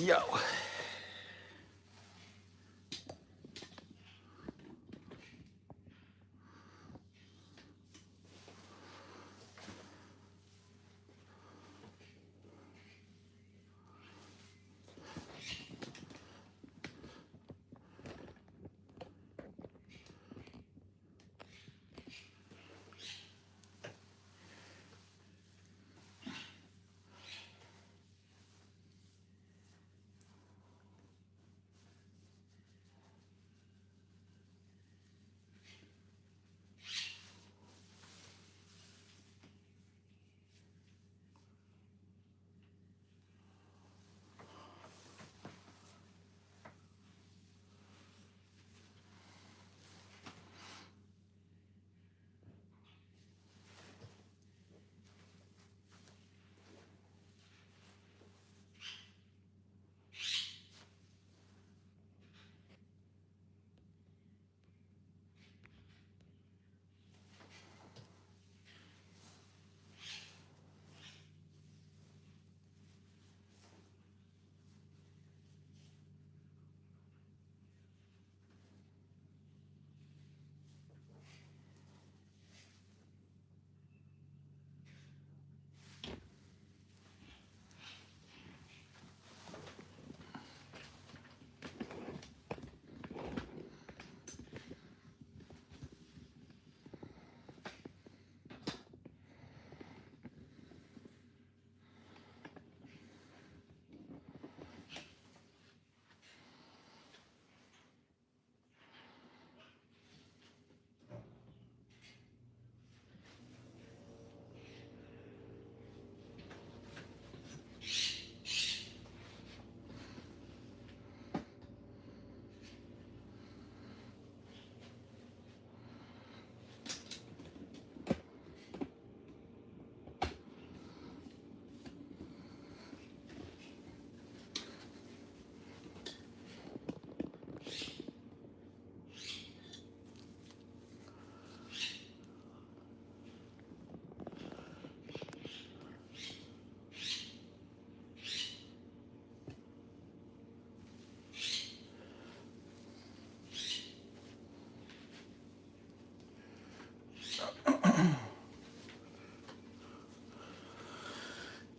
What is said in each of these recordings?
Yo.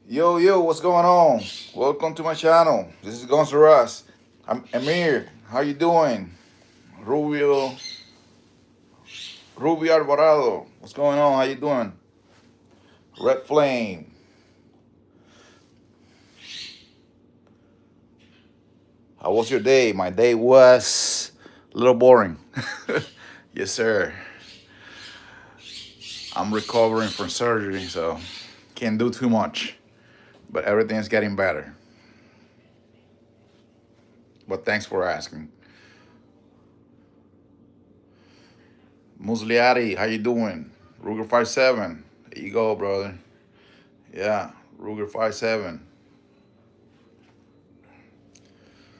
Yo, what's going on? Welcome to my channel. This is Guns R Us. I'm Amir. How you doing? Rubio Alvarado. What's going on? How you doing? Red Flame. How was your day? My day was a little boring. Yes, sir. I'm recovering from surgery, so can't do too much. But everything's getting better. But thanks for asking. Musliati, how you doing? Ruger 57. There you go, brother. Yeah, Ruger 57.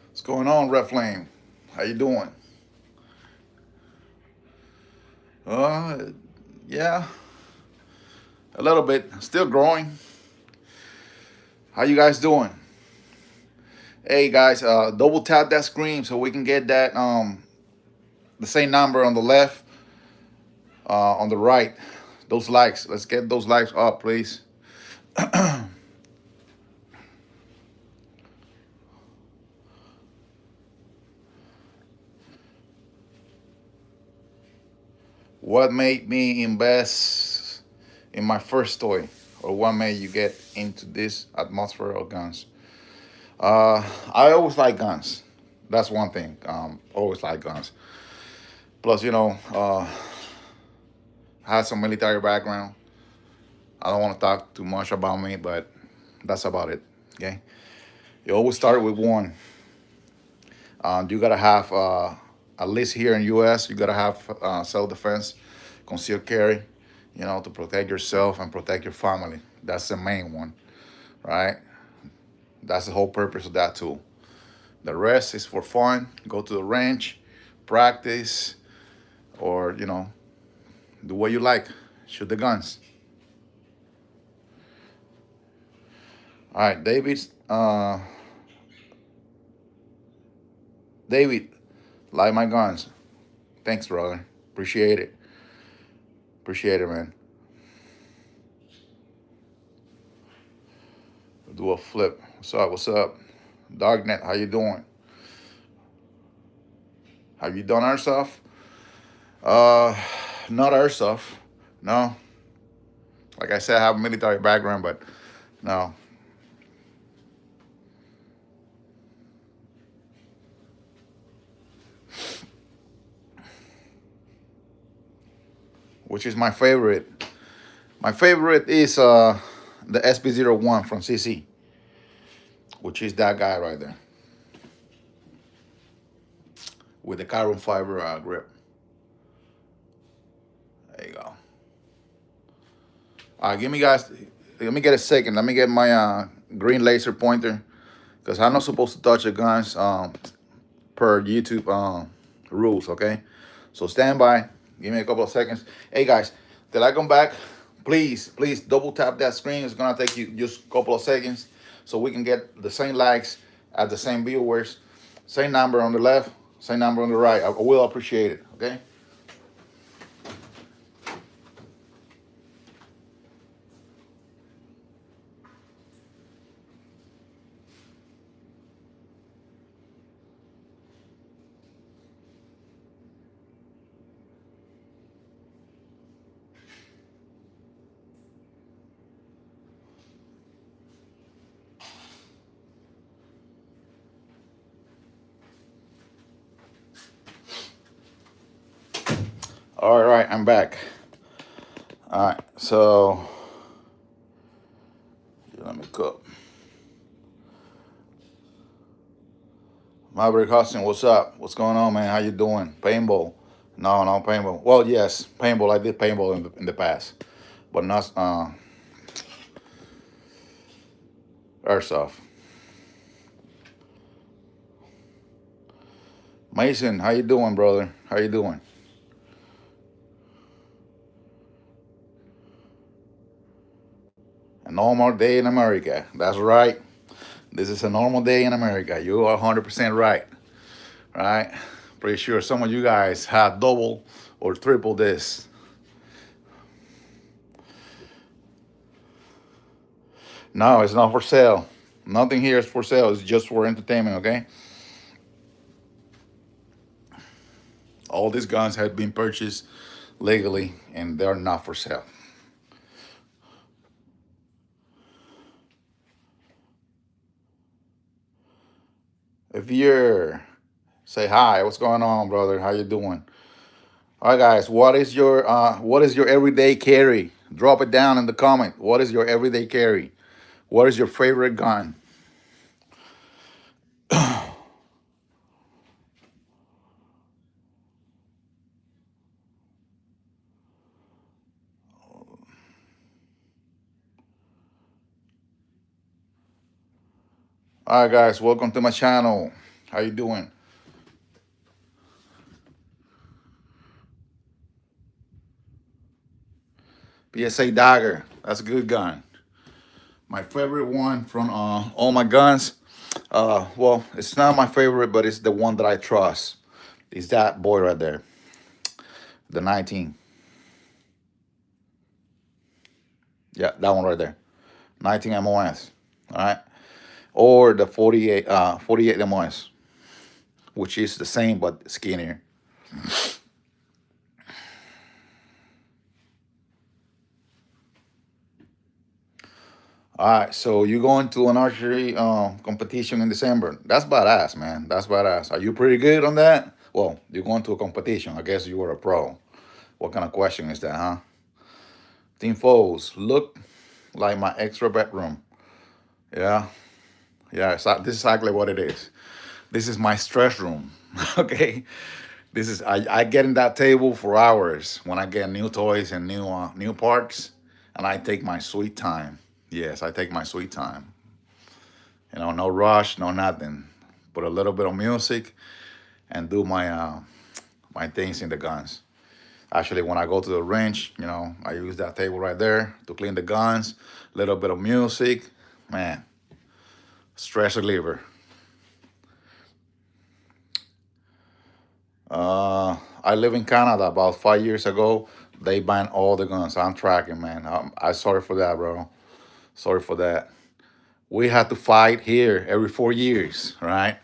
What's going on, Red Flame? How you doing? Uh, yeah, a little bit. Still growing. How you guys doing? Hey guys, double tap that screen so we can get that the same number on the left, on the right. Those likes. Let's get those likes up, please. What made me invest in my first toy, or what made you get into this atmosphere of guns? I always like guns. That's one thing. Always like guns. Plus, I had some military background. I don't want to talk too much about me, but that's about it. Okay. You always start with one. You gotta have, at least here in U.S., you gotta have self-defense, concealed carry, to protect yourself and protect your family. That's the main one, right? That's the whole purpose of that tool. The rest is for fun. Go to the range, practice, or do what you like. Shoot the guns. All right, David. David, like my guns. Thanks, brother. Appreciate it. Appreciate it, man. Do a flip. What's up? What's up? Darknet, how you doing? Have you done airsoft? Uh, not airsoft. No. Like I said, I have a military background, but no. Which is my favorite? My favorite is the SB01 from CC, which is that guy right there with the carbon fiber grip. There you go. Give me guys. Let me get a second. Let me get my green laser pointer because I'm not supposed to touch the guns per YouTube rules. Okay, so stand by. Give me a couple of seconds. Hey guys, till I come back, please double tap that screen. It's gonna take you just a couple of seconds so we can get the same likes at the same viewers, same number on the left, same number on the right. I will appreciate it. Okay. All right, I'm back. All right, so let me cook. Maverick Hudson, what's up? What's going on, man? How you doing? Paintball? No paintball. Well, yes, paintball. I did paintball in the past, but not airsoft. Mason, how you doing, brother? How you doing? A normal day in America. That's right. This is a normal day in America. You are 100% right. Right? Pretty sure some of you guys had double or triple this. No, it's not for sale. Nothing here is for sale. It's just for entertainment, okay? All these guns have been purchased legally and they're not for sale. If you're say hi, what's going on, brother? How you doing? All right, guys. What is your everyday carry? Drop it down in the comment. What is your everyday carry? What is your favorite gun? All right, guys. Welcome to my channel. How you doing? PSA Dagger. That's a good gun. My favorite one from all my guns. Well, it's not my favorite, but it's the one that I trust. It's that boy right there, the 19. Yeah, that one right there, 19 MOS. All right, or the 48 MOS, which is the same but skinnier. All right, so you going to an archery competition in December? That's badass, man. That's badass. Are you pretty good on that? Well, you're going to a competition. I guess you were a pro. What kind of question is that, huh? Team foes look like my extra bedroom. Yeah, yeah. This is exactly what it is. This is my stress room. Okay, this is I get in that table for hours when I get new toys and new parts, and I take my sweet time. Yes, I take my sweet time. You know, no rush, no nothing. Put a little bit of music and do my things in the guns. Actually, when I go to the range, you know, I use that table right there to clean the guns. Little bit of music, man, stress reliever. I live in Canada. About 5 years ago, they banned all the guns. I'm tracking, man. I sorry for that, bro. Sorry for that. We had to fight here every 4 years, right?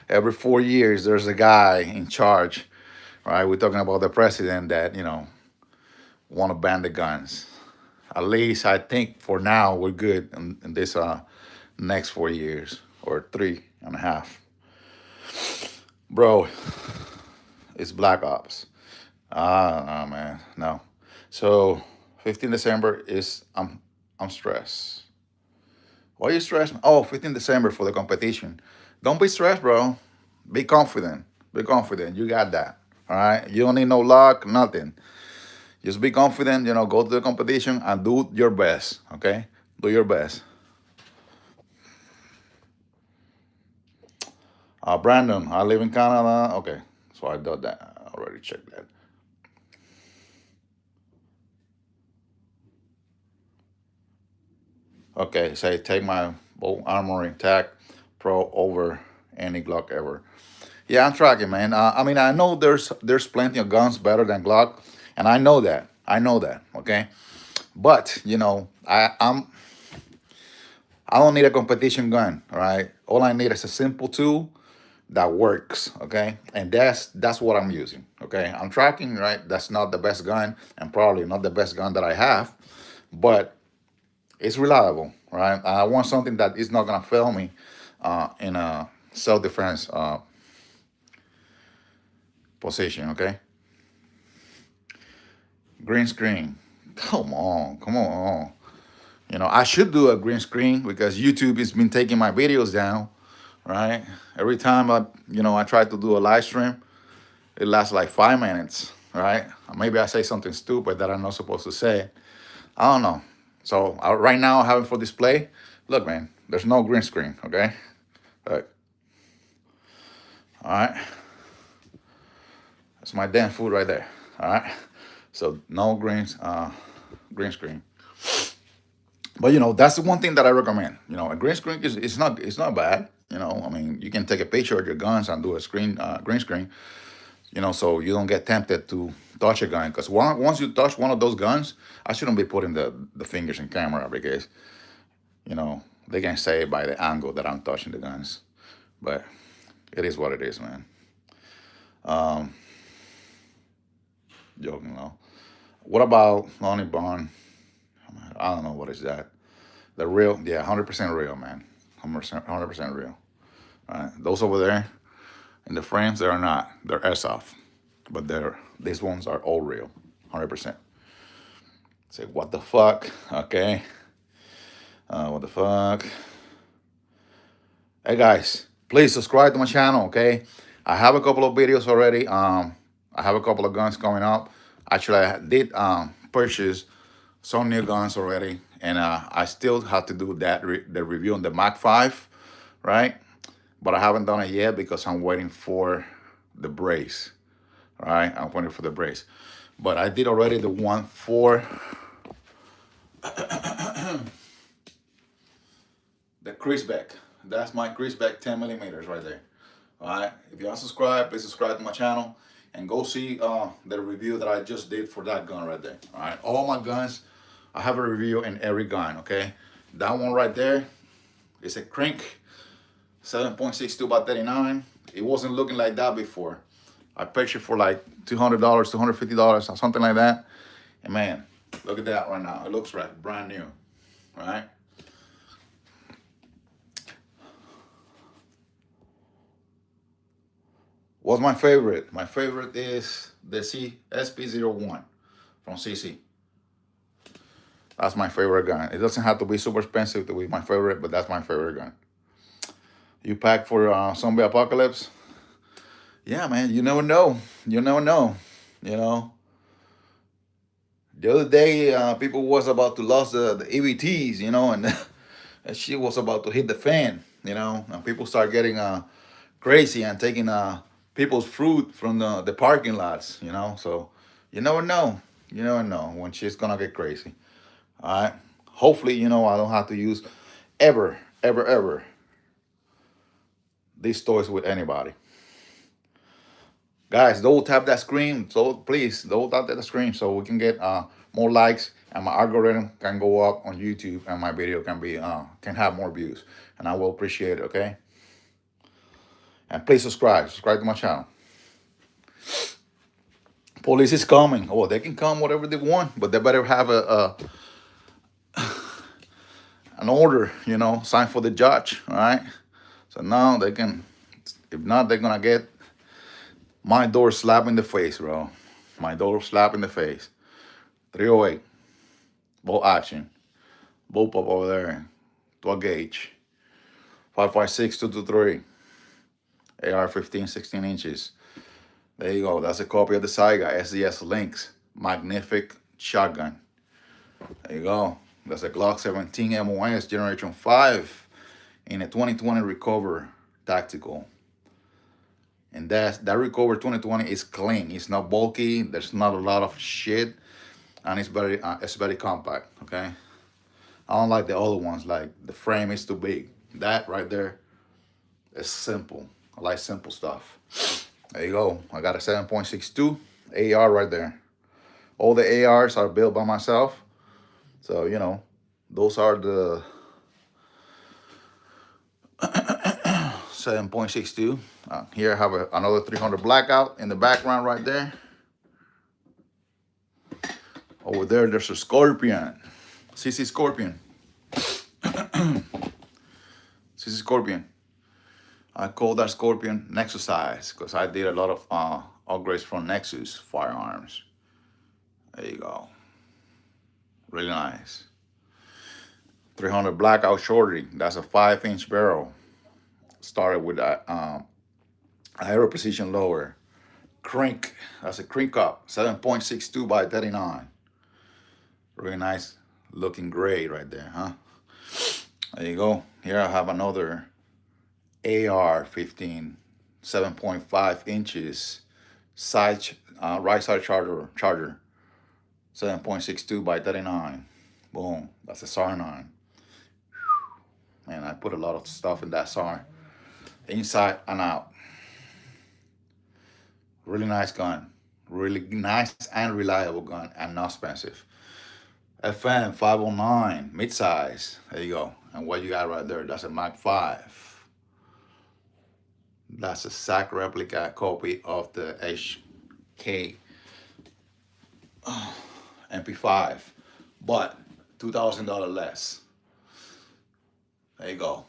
Every 4 years, there's a guy in charge, right? We're talking about the president that want to ban the guns. At least I think for now we're good in this next 4 years or 3.5. Bro, it's Black Ops. Ah, no, man, no. So 15 December is I'm stressed. Why are you stressed? Oh, 15 December for the competition. Don't be stressed, bro. Be confident. Be confident. You got that. All right. You don't need no luck, nothing. Just be confident. Go to the competition and do your best. Okay. Do your best. Brandon, I live in Canada. Okay. So I did that. I already checked that. Okay. Say take my bow armory tac pro over any Glock ever. Yeah, I'm tracking, man. I mean, I know there's plenty of guns better than Glock, and I know that. I know that. Okay, but I don't need a competition gun. All right, all I need is a simple tool that works. Okay, and that's what I'm using. Okay, I'm tracking. Right, that's not the best gun, and probably not the best gun that I have, but it's reliable. Right, I want something that is not gonna fail me in a self defense position. Okay. Green screen. Come on, come on. I should do a green screen because YouTube has been taking my videos down, right? Every time I try to do a live stream, it lasts like 5 minutes, right? Maybe I say something stupid that I'm not supposed to say. I don't know. So right now, I have it for display. Look, man, there's no green screen, okay? Look, all right. That's my damn food right there. All right. So no green screen. But that's the one thing that I recommend. A green screen is it's not bad. I mean, you can take a picture of your guns and do a green screen. So you don't get tempted to touch a gun because once you touch one of those guns, I shouldn't be putting the fingers in camera because they can say by the angle that I'm touching the guns. But it is what it is, man. Um, Joking, though. What about Lonnie Bond? I don't know what is that. The real, yeah, 100% real, man. 100% real. All right, those over there in the frames, they are not. They're airsoft, but these ones are all real, 100%. Say what the fuck? Okay, what the fuck? Hey guys, please subscribe to my channel. Okay, I have a couple of videos already. I have a couple of guns coming up. Actually, I did purchase some new guns already, and I still have to do the review on the Mac 5, right? But I haven't done it yet because I'm waiting for the brace. All right, I'm waiting for the brace. But I did already the one for the Creaseback. That's my Creaseback 10 millimeters right there. All right, if you are subscribed, please subscribe to my channel and go see the review that I just did for that gun right there. All right, all my guns, I have a review in every gun. Okay, that one right there is a Crank 7.62 by 39. It wasn't looking like that before. I purchased for like $200, $250 or something like that. And man, look at that right now. It looks right, brand new, right? What's my favorite? My favorite is the SP01 from CC. That's my favorite gun. It doesn't have to be super expensive to be my favorite, but that's my favorite gun. You pack for zombie apocalypse? Yeah, man. You never know. You never know. You know. The other day, people was about to lose the EVTs, and that shit was about to hit the fan, and people start getting crazy and taking people's fruit from the parking lots, So you never know. You never know when shit's gonna get crazy. All right. Hopefully, I don't have to use ever, ever, ever these toys with anybody. Guys, don't tap that screen. So please, don't tap that screen so we can get more likes and my algorithm can go up on YouTube and my video can be can have more views. And I will appreciate it. Okay. And please subscribe. Subscribe to my channel. Police is coming. Oh, they can come whatever they want, but they better have a an order, signed for the judge. All right. So now they can. If not, they're gonna get my door slap in the face, bro. My door slap in the face. 308. Bolt action. Bolt up over there. 12 gauge. 5.56 223. AR 15, 16 inches. There you go. That's a copy of the Saiga SDS Lynx Magnific Shotgun. There you go. That's a Glock 17 MOS Generation 5 in a 2020 Recover Tactical. And that Recover 2020 is clean. It's not bulky. There's not a lot of shit, and it's very compact. Okay. I don't like the other ones. Like the frame is too big. That right there is simple. I like simple stuff. There you go. I got a 7.62 AR right there. All the ARs are built by myself. So, those are the 7.62. Here I have another 300 blackout in the background right there. Over there, there's a Scorpion. CC Scorpion. CC Scorpion. I call that Scorpion Nexusize because I did a lot of upgrades from Nexus firearms. There you go. Really nice. 300 blackout shorty. That's a 5-inch barrel. Started with that aero precision lower. Crank. That's a crank up. 7.62 by 39. Really nice looking gray right there, huh? There you go. Here I have another AR-15, 7.5 inches, right side charger, 7.62 by 39. Boom, that's a SAR-9. Man, I put a lot of stuff in that SAR, inside and out. Really nice gun, really nice and reliable gun, and not expensive. FM 509, mid-size. There you go. And what you got right there, that's a Mag 5. That's a SAC replica copy of the HK MP5, but $2,000 less. There you go.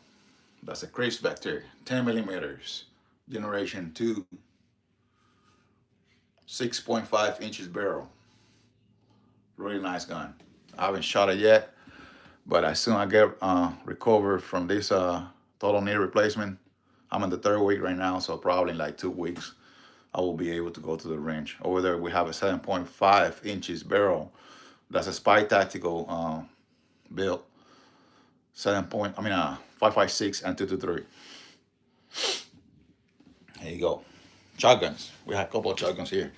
That's a Craig Spectre, 10 millimeters, generation 2, 6.5 inches barrel. Really nice gun. I haven't shot it yet, but as soon as I get recovered from this total knee replacement, I'm in the 3rd week right now, so probably in like 2 weeks, I will be able to go to the range. Over there, we have a 7.5 inches barrel. That's a Spy Tactical build. 5.56 and 223. There you go. Shotguns. We have a couple of shotguns here.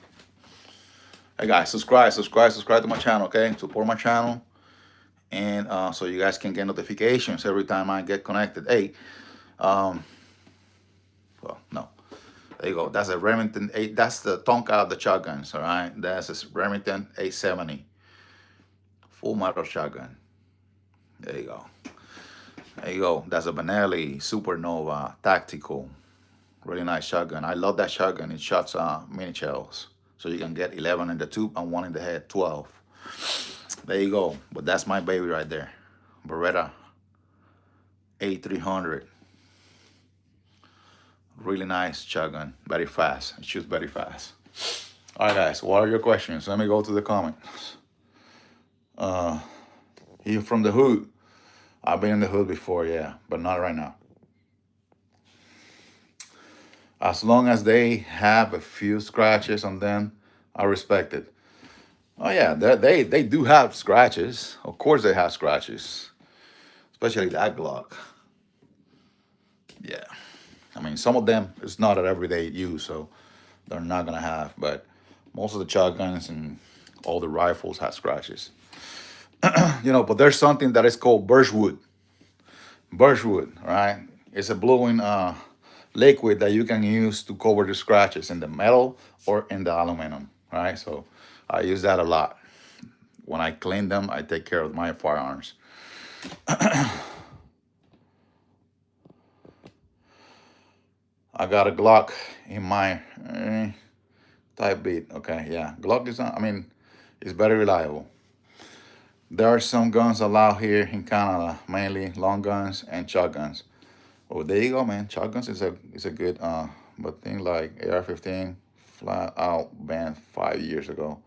Hey guys, subscribe to my channel, okay? Support my channel, and so you guys can get notifications every time I get connected. Hey, well, no. There you go. That's a Remington 8. That's the Tonka of the shotguns, all right? That's a Remington 870 full metal shotgun. There you go. There you go. That's a Benelli Supernova Tactical. Really nice shotgun. I love that shotgun. It shoots mini shells. So you can get 11 in the tube and 1 in the head, 12. There you go. But that's my baby right there. Beretta A300. Really nice shotgun. Very fast. It shoots very fast. All right, guys. What are your questions? Let me go to the comments. You from the hood? I've been in the hood before, yeah, but not right now. As long as they have a few scratches on them, I respect it. Oh yeah, they do have scratches. Of course they have scratches, especially that Glock. Yeah, I mean some of them it's not an everyday use, so they're not gonna have. But most of the shotguns and all the rifles have scratches. But there's something that is called birchwood. Birchwood, right? It's a blowing liquid that you can use to cover the scratches in the metal or in the aluminum. Right, so I use that a lot. When I clean them, I take care of my firearms. I got a Glock in my type beat. Okay, yeah, Glock is not, I mean, it's very reliable. There are some guns allowed here in Canada, mainly long guns and shotguns. Oh, there you go, man. Shotguns is a good but thing like AR-15 flat out banned 5 years ago.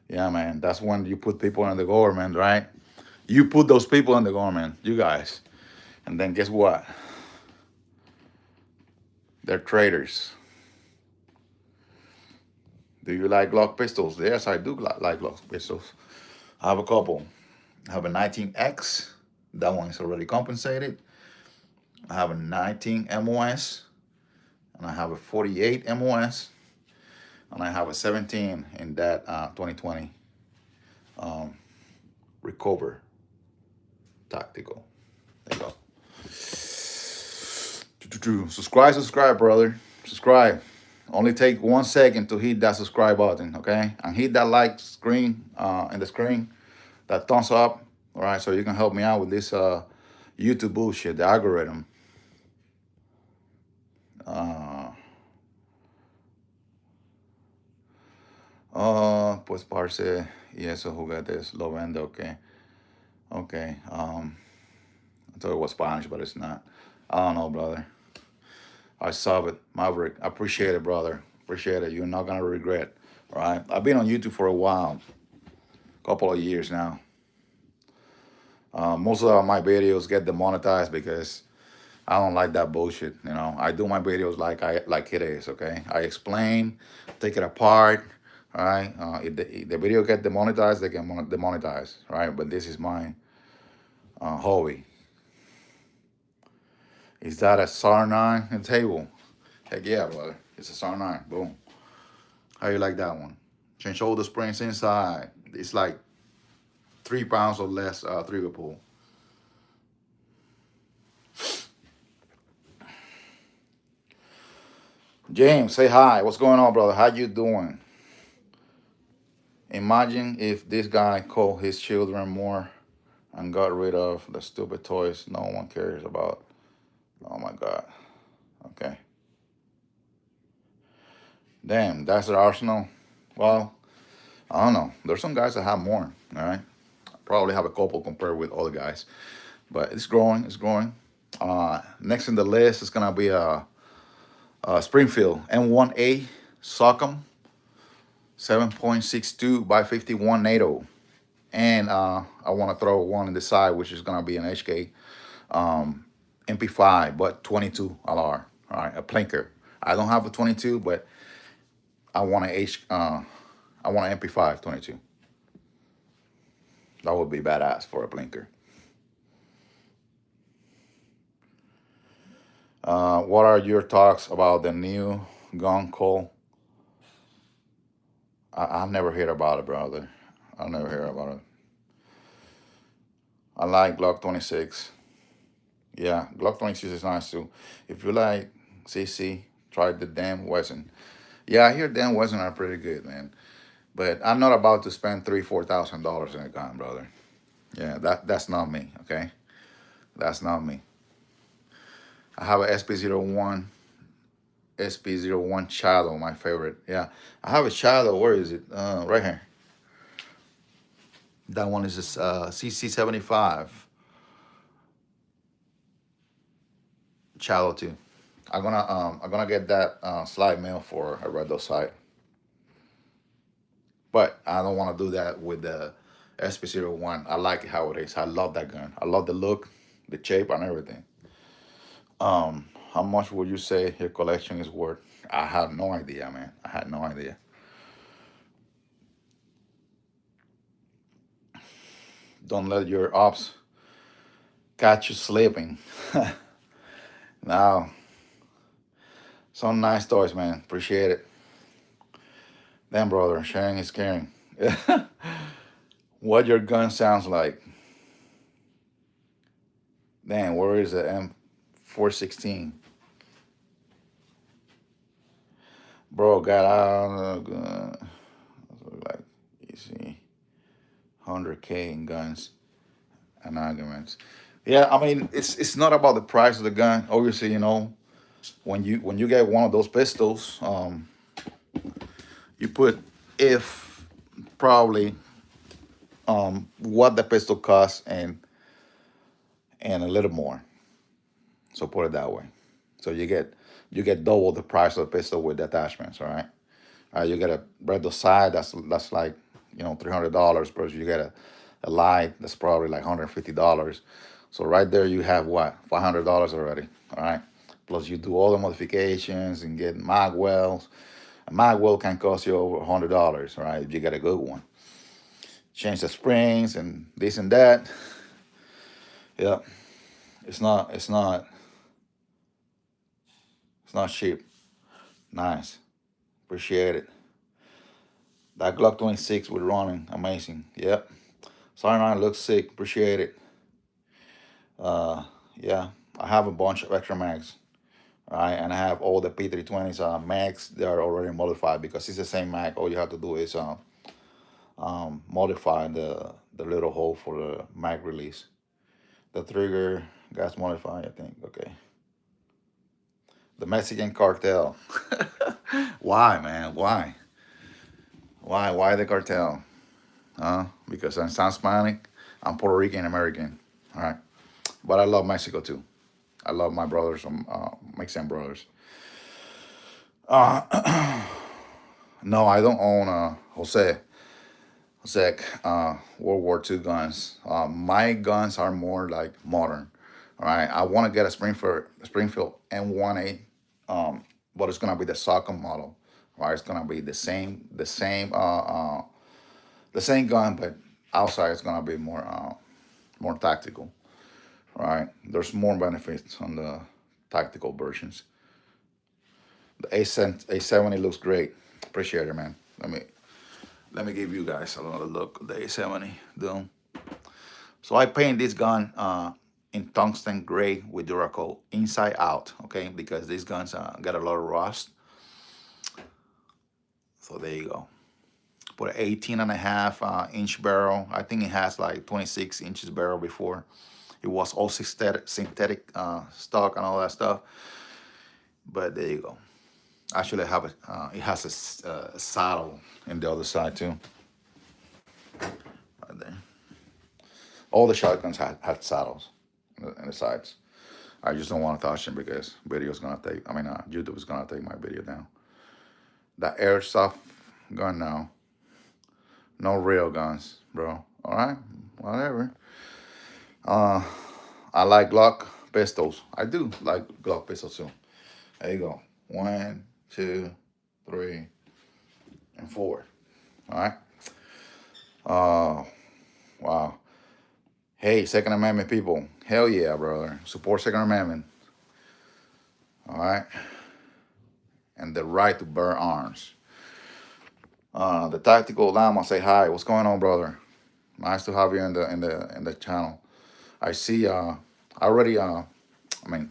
Yeah, man. That's when you put people in the government, right? You put those people in the government, you guys, and then guess what? They're traitors. Do you like Glock pistols? Yes, I do like Glock pistols. I have a couple. I have a 19X. That one is already compensated. I have a 19 MOS, and I have a 48 MOS, and I have a 17 in that 2020 um, Recover Tactical. There you go. Subscribe, brother. Subscribe. Only take 1 second to hit that subscribe button, okay? And hit that like screen in the screen, that thumbs up, all right? So you can help me out with this YouTube bullshit, the algorithm. Pues parce, y esos juguetes lo vende, okay? Okay. I thought it was Spanish, but it's not. I don't know, brother. I saw it, Maverick. I appreciate it, brother. Appreciate it. You're not gonna regret. All right. I've been on YouTube for a while, couple of years now. Most of my videos get demonetized because I don't like that bullshit. You know, I do my videos like it is. Okay, I explain, take it apart. All right. If the video get demonetized, they get demonetized. Right. But this is my hobby. Is that a SAR 9 in table? Heck yeah, brother. It's a SAR 9. Boom. How you like that one? Change all the springs inside. It's like 3 pounds or less trigger pull. James, say hi. What's going on, brother? How you doing? Imagine if this guy called his children more and got rid of the stupid toys no one cares about. Oh my God. Okay. Damn, that's their arsenal. Well, I don't know. There's some guys that have more. All right. Probably have a couple compared with other guys, but it's growing. It's growing. Next in the list is gonna be Springfield M1A Socom 7.62 by 51 NATO, and I want to throw one in the side, which is gonna be an HK MP5, but 22 LR. All right, a plinker. I don't have a 22, but I want I want an MP5 22. That would be badass for a blinker. What are your thoughts about the new gun called? I've never heard about it, brother. I've never heard about it. I like Glock 26. Yeah, Glock 26 is nice too. If you like CC, try the Dan Wesson. Yeah, I hear Dan Wesson are pretty good, man. But I'm not about to spend $3,000-$4,000 in a gun, brother. Yeah, that's not me. Okay, that's not me. I have a SP01, SP01 Shadow, my favorite. Yeah, I have a Shadow. Where is it? Right here. That one is a CC75 Shadow too. I'm gonna get that slide mail for a Red Dot site, but I don't want to do that with the SP01. I like it how it is. I love that gun. I love the look, the shape, and everything. How much would you say your collection is worth? I have no idea, man. I had no idea. Don't let your ops catch you sleeping. Now, some nice toys, man. Appreciate it. Damn, brother, sharing is caring. What your gun sounds like? Damn, where is the M416? Bro, got like, you see, 100K in guns and arguments. Yeah, I mean, it's not about the price of the gun. Obviously, when you get one of those pistols, you put if probably what the pistol costs and a little more. So put it that way. So you get double the price of the pistol with the attachments. All right. You get a red side that's like $300, but you get a light that's probably like $150. So right there you have what, $500 already. All right. Plus you do all the modifications and get mag wells. A mag well can cost you over $100. Right, if you get a good one. Change the springs and this and that. Yeah, it's not cheap. Nice, appreciate it. That Glock 26 with running, amazing. Yep. Sorry, man, looks sick. Appreciate it. Uh, yeah, I have a bunch of extra mags. All right, and I have all the P320s mags. They are already modified because it's the same mag. All you have to do is modify the little hole for the mag release. The trigger gas modified, I think. Okay. The Mexican cartel. Why, man? Why? Why? Why the cartel? Because I'm Hispanic. I'm Puerto Rican American. All right. But I love Mexico too. I love my brothers, Mexican brothers. No, I don't own Jose World War II guns. My guns are more like modern. All right. I want to get a Springfield M18, but it's gonna be the Socom model. Right. It's gonna be the same gun, but outside it's gonna be more tactical. Right. There's more benefits on the tactical versions. The A70 looks great. Appreciate it, man. Let me give you guys another look at the A70 Doom. So I paint this gun in tungsten gray with Duracoat inside out, okay? Because these guns got a lot of rust. So there you go. Put an 18 and a half inch barrel. I think it has like 26 inches barrel before. It was all synthetic stock and all that stuff. But there you go. Actually, it has a saddle in the other side too. Right there. All the shotguns had saddles in the sides. I just don't want to touch them because YouTube is gonna take my video down. The airsoft gun now. No real guns, bro. All right, whatever. I like Glock pistols. I do like Glock pistols too. There you go. 1, 2, 3, and 4. All right. Wow. Hey, Second Amendment people. Hell yeah, brother. Support Second Amendment. All right. And the right to bear arms. The Tactical Llama say hi. What's going on, brother? Nice to have you in the channel. I see. I already. I mean,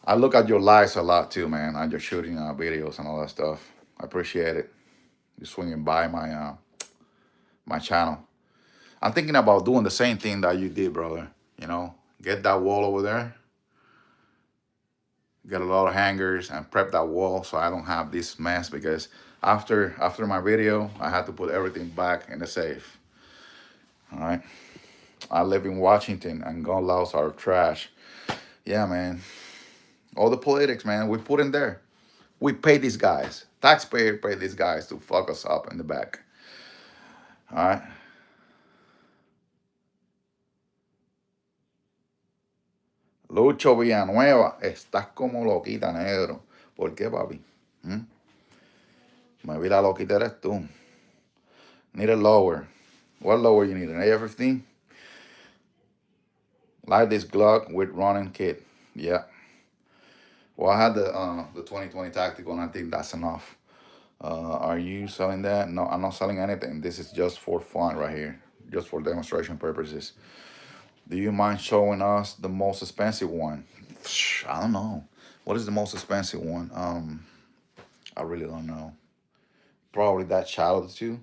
I look at your lives a lot too, man. And your shooting videos and all that stuff. I appreciate it. You swinging by my channel. I'm thinking about doing the same thing that you did, brother. Get that wall over there. Get a lot of hangers and prep that wall so I don't have this mess because after my video, I had to put everything back in the safe. All right. I live in Washington and gun laws are trash. Yeah, man. All the politics, man, we put in there. We pay these guys. Taxpayers pay these guys to fuck us up in the back. All right. Lucho Villanueva, estás como loquita, negro. ¿Por qué, papi? ¿Mm? Me vi la loquita eres tú. Need a lower. What lower you need? An AR-15? Like this Glock with running kit. Yeah. Well, I had the 2020 tactical, and I think that's enough. Are you selling that? No, I'm not selling anything. This is just for fun right here, just for demonstration purposes. Do you mind showing us the most expensive one? I don't know. What is the most expensive one? I really don't know. Probably that shallow too,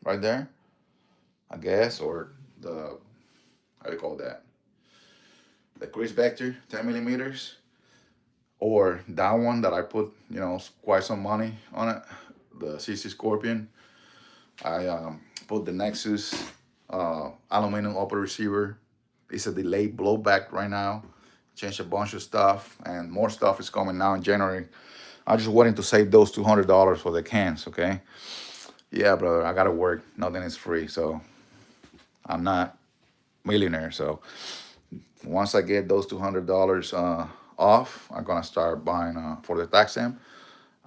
right there, I guess, or the, how do you call that? The Chris Vector, 10 millimeters, or that one that I put, quite some money on it, the CC Scorpion. I put the Nexus aluminum upper receiver. It's a delayed blowback right now. Changed a bunch of stuff, and more stuff is coming now in January. I just wanted to save those $200 for the cans, okay? Yeah, brother, I gotta work. Nothing is free, so I'm not millionaire. So once I get those $200 off, I'm gonna start buying for the tax stamp.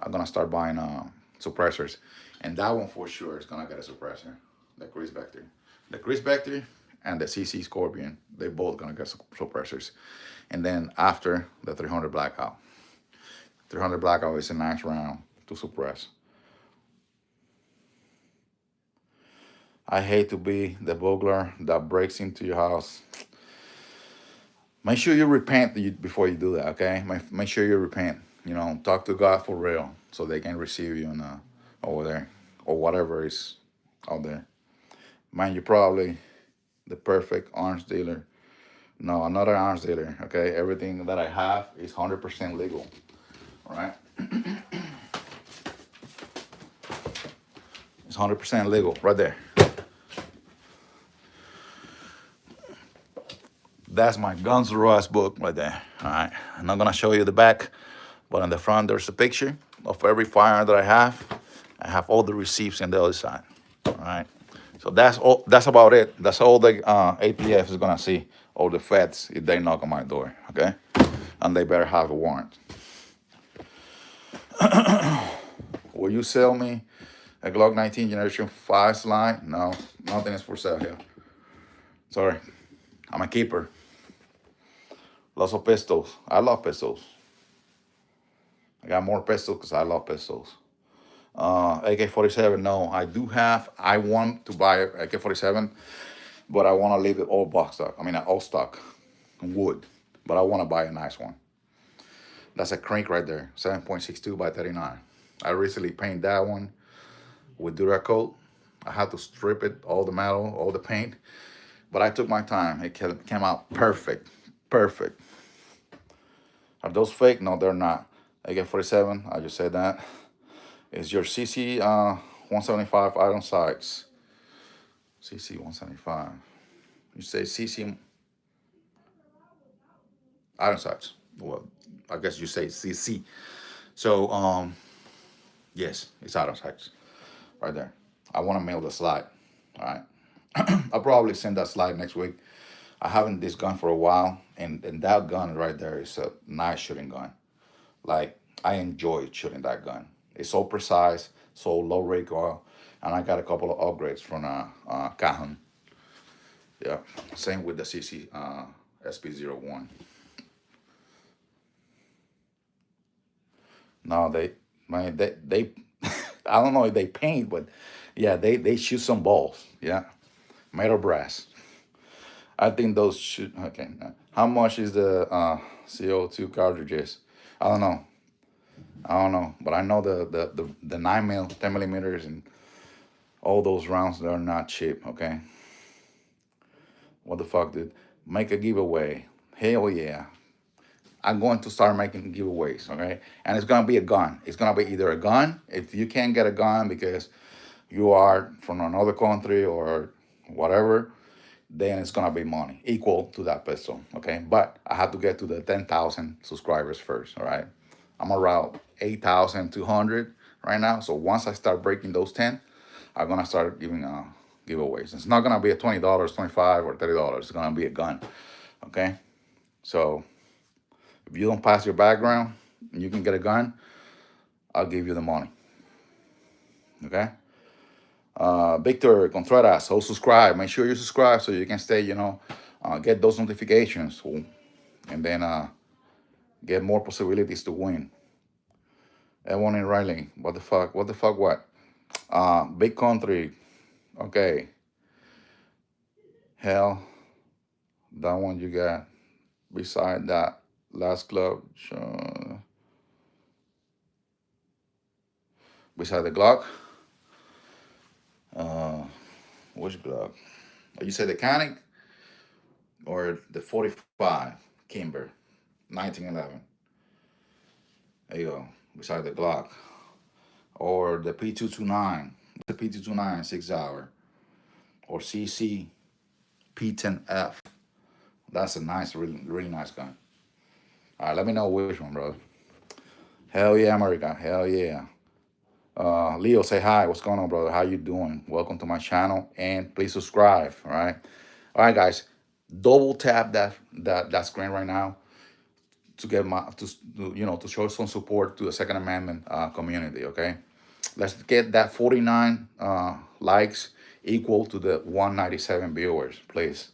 I'm gonna start buying suppressors, and that one for sure is gonna get a suppressor. The Chris Vector, the Chris Vector, and the CC Scorpion. They both gonna get suppressors, and then after the 300 blackout. 300 blackout is a nice round to suppress. I hate to be the burglar that breaks into your house. Make sure you repent before you do that, okay? Make sure you repent. Talk to God for real so they can receive you over there or whatever is out there. Man, you're probably the perfect arms dealer. No, I'm not an arms dealer, okay? Everything that I have is 100% legal, all right? It's 100% legal right there. That's my Guns N' Roses book right there. All right. I'm not gonna show you the back, but on the front there's a picture of every firearm that I have. I have all the receipts on the other side. All right. So that's all. That's about it. That's all the ATF is gonna see, or the feds, if they knock on my door. Okay, and they better have a warrant. Will you sell me a Glock 19 Generation 5 slide? No, nothing is for sale here. Sorry, I'm a keeper. Lots of pistols. I love pistols. I got more pistols because I love pistols. AK-47, no. I want to buy a AK-47, but I want to leave it all box stock. I mean, all stock, wood. But I want to buy a nice one. That's a crank right there, 7.62 by 39. I recently painted that one with Duracoat. I had to strip it, all the metal, all the paint. But I took my time. It came out perfect. Perfect. Are those fake? No, they're not. AK-47, I just said that. Is your CC 175 iron sights. CC 175. You say CC iron sights. Well, I guess you say CC. So, yes, it's iron sights right there. I want to mail the slide. All right. I'll probably send that slide next week. I haven't this gun for a while, and that gun right there is a nice shooting gun. Like, I enjoy shooting that gun. It's so precise, so low recoil, and I got a couple of upgrades from Cajon. Yeah, same with the CC SP01. No, they I don't know if they paint, but yeah, they shoot some balls. Yeah, metal brass. I think those shoot. Okay, how much is the CO2 cartridges? I don't know. I don't know, but I know the 9 mil, 10 millimeters, and all those rounds, they're not cheap. Okay, what the fuck, dude? Make a giveaway. Hell yeah. I'm going to start making giveaways, okay? And it's gonna be a gun. It's gonna be either a gun, if you can't get a gun because you are from another country or whatever, then it's gonna be money equal to that pistol, okay? But I have to get to the 10,000 subscribers first, all right? I'm around 8,200 right now. So once I start breaking those 10, I'm gonna start giving giveaways. It's not gonna be a $20, $25, or $30. It's gonna be a gun, okay? So if you don't pass your background and you can get a gun, I'll give you the money. Okay? Victor Contreras, so subscribe. Make sure you subscribe so you can stay, get those notifications. And then get more possibilities to win. Evan and Riley, what the fuck? What the fuck what? Big country. Okay. Hell, that one you got. Beside that last club. beside the Glock. Uh, which Glock? You say the Canic or the 45 Kimber, 1911. There you go. Beside the Glock or the P229, the P229 6 hour or CC P10F. That's a nice, really, really nice gun. All right, let me know which one, brother. Hell yeah, America. Hell yeah. Leo, say hi. What's going on, brother? How you doing? Welcome to my channel, and please subscribe. All right, guys. Double tap that screen right now to get my to show some support to the Second Amendment community. Okay, let's get that 49 likes equal to the 197 viewers, please.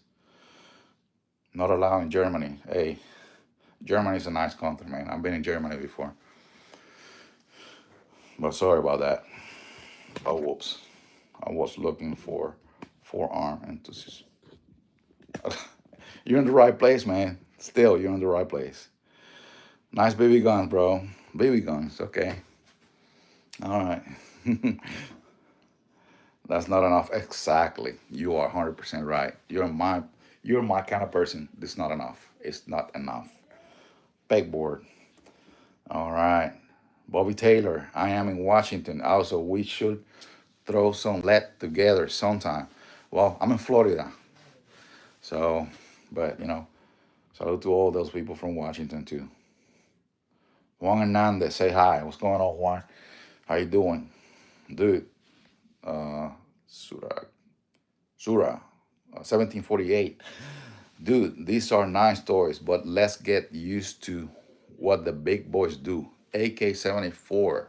Not allowed in Germany. Hey, Germany is a nice country, man. I've been in Germany before, but sorry about that. Oh, whoops. I was looking for forearm enthusiast. You're in the right place, man. Still, you're in the right place. Nice BB guns, bro. BB guns, okay. All right. That's not enough. Exactly. You are 100% right. You're my kind of person. It's not enough. It's not enough. Pegboard. All right. Bobby Taylor. I am in Washington. Also, we should throw some let together sometime. Well, I'm in Florida. So, but salute to all those people from Washington too. Juan Hernandez, say hi. What's going on, Juan? How you doing, dude? Uh, Surah, 1748. Dude, these are nice toys, but let's get used to what the big boys do. AK-74.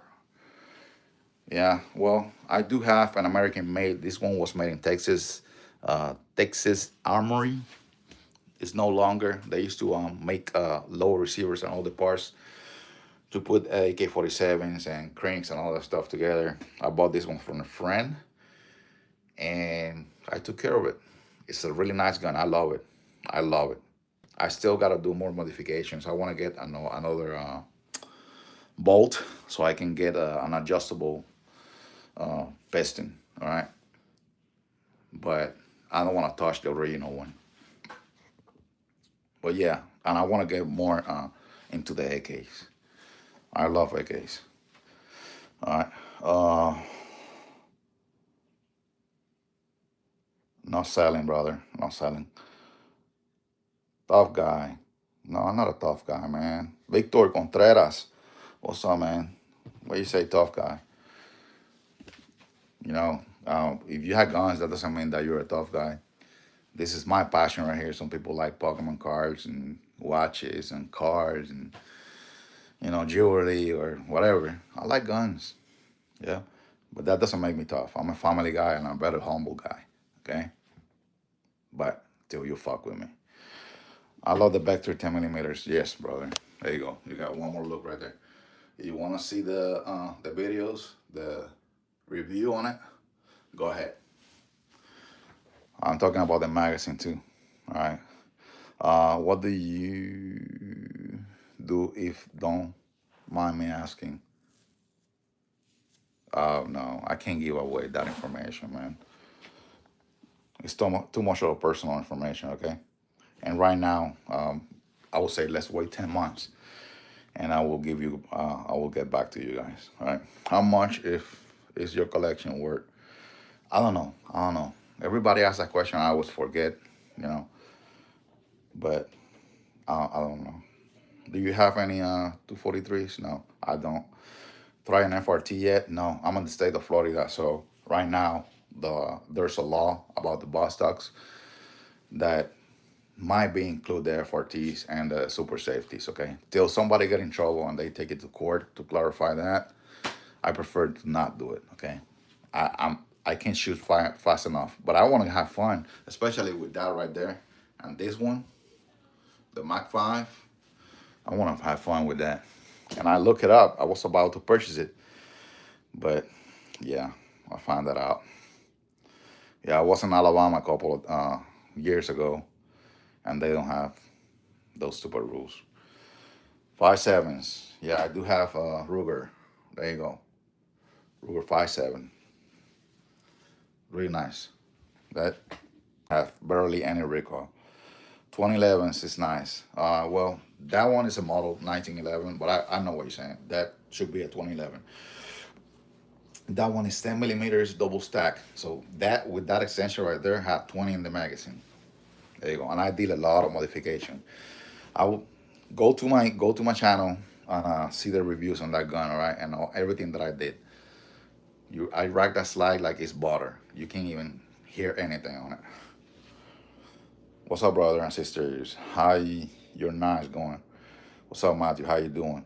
Yeah, well, I do have an American made. This one was made in Texas, Texas Armory. It's no longer. They used to make low receivers and all the parts to put AK-47s and cranks and all that stuff together. I bought this one from a friend, and I took care of it. It's a really nice gun. I love it. I love it. I still got to do more modifications. I want to get another bolt so I can get an adjustable piston. All right, but I don't want to touch the original one. But yeah, and I want to get more into the AKs. I love AKs. All right. Not selling, brother. Not selling. Tough guy. No, I'm not a tough guy, man. Victor Contreras. What's up, man? What you say, tough guy? If you had guns, that doesn't mean that you're a tough guy. This is my passion right here. Some people like Pokemon cards and watches and cars and jewelry or whatever. I like guns. Yeah. But that doesn't make me tough. I'm a family guy and I'm a very humble guy. Okay? But till you fuck with me. I love the Vector 10 millimeters. Yes, brother. There you go. You got one more look right there. You want to see the videos, the review on it? Go ahead. I'm talking about the magazine too. All right. What do you do if don't mind me asking? Oh no, I can't give away that information, man. It's too much of a personal information. Okay. And right now, I would say let's wait 10 months, and I will give you. I will get back to you guys. All right. How much if is your collection worth? I don't know. I don't know. Everybody asks that question. I always forget. You know. But I don't know. Do you have any 243s? No, I don't. Try an FRT yet? No, I'm in the state of Florida, so right now there's a law about the bus stocks that might be include the FRTs and the super safeties. Okay, till somebody get in trouble and they take it to court to clarify that, I prefer to not do it. Okay, I can't shoot fast enough, but I want to have fun, especially with that right there and this one, the Mach 5. I want to have fun with that. And I look it up. I was about to purchase it, but yeah, I found that out. Yeah, I was in Alabama a couple of years ago, and they don't have those stupid rules. 5.7s. Yeah, I do have a Ruger. There you go. Ruger 57. Really nice. That have barely any recoil. 2011s is nice. Well, that one is a model 1911, but I know what you're saying. That should be a 2011. That one is 10 millimeters double stack. So that with that extension right there had 20 in the magazine. There you go. And I did a lot of modification. I will go to my channel and see the reviews on that gun, all right, and everything that I did. I rack that slide like it's butter. You can't even hear anything on it. What's up, brother and sisters? How your nights going? What's up, Matthew? How you doing?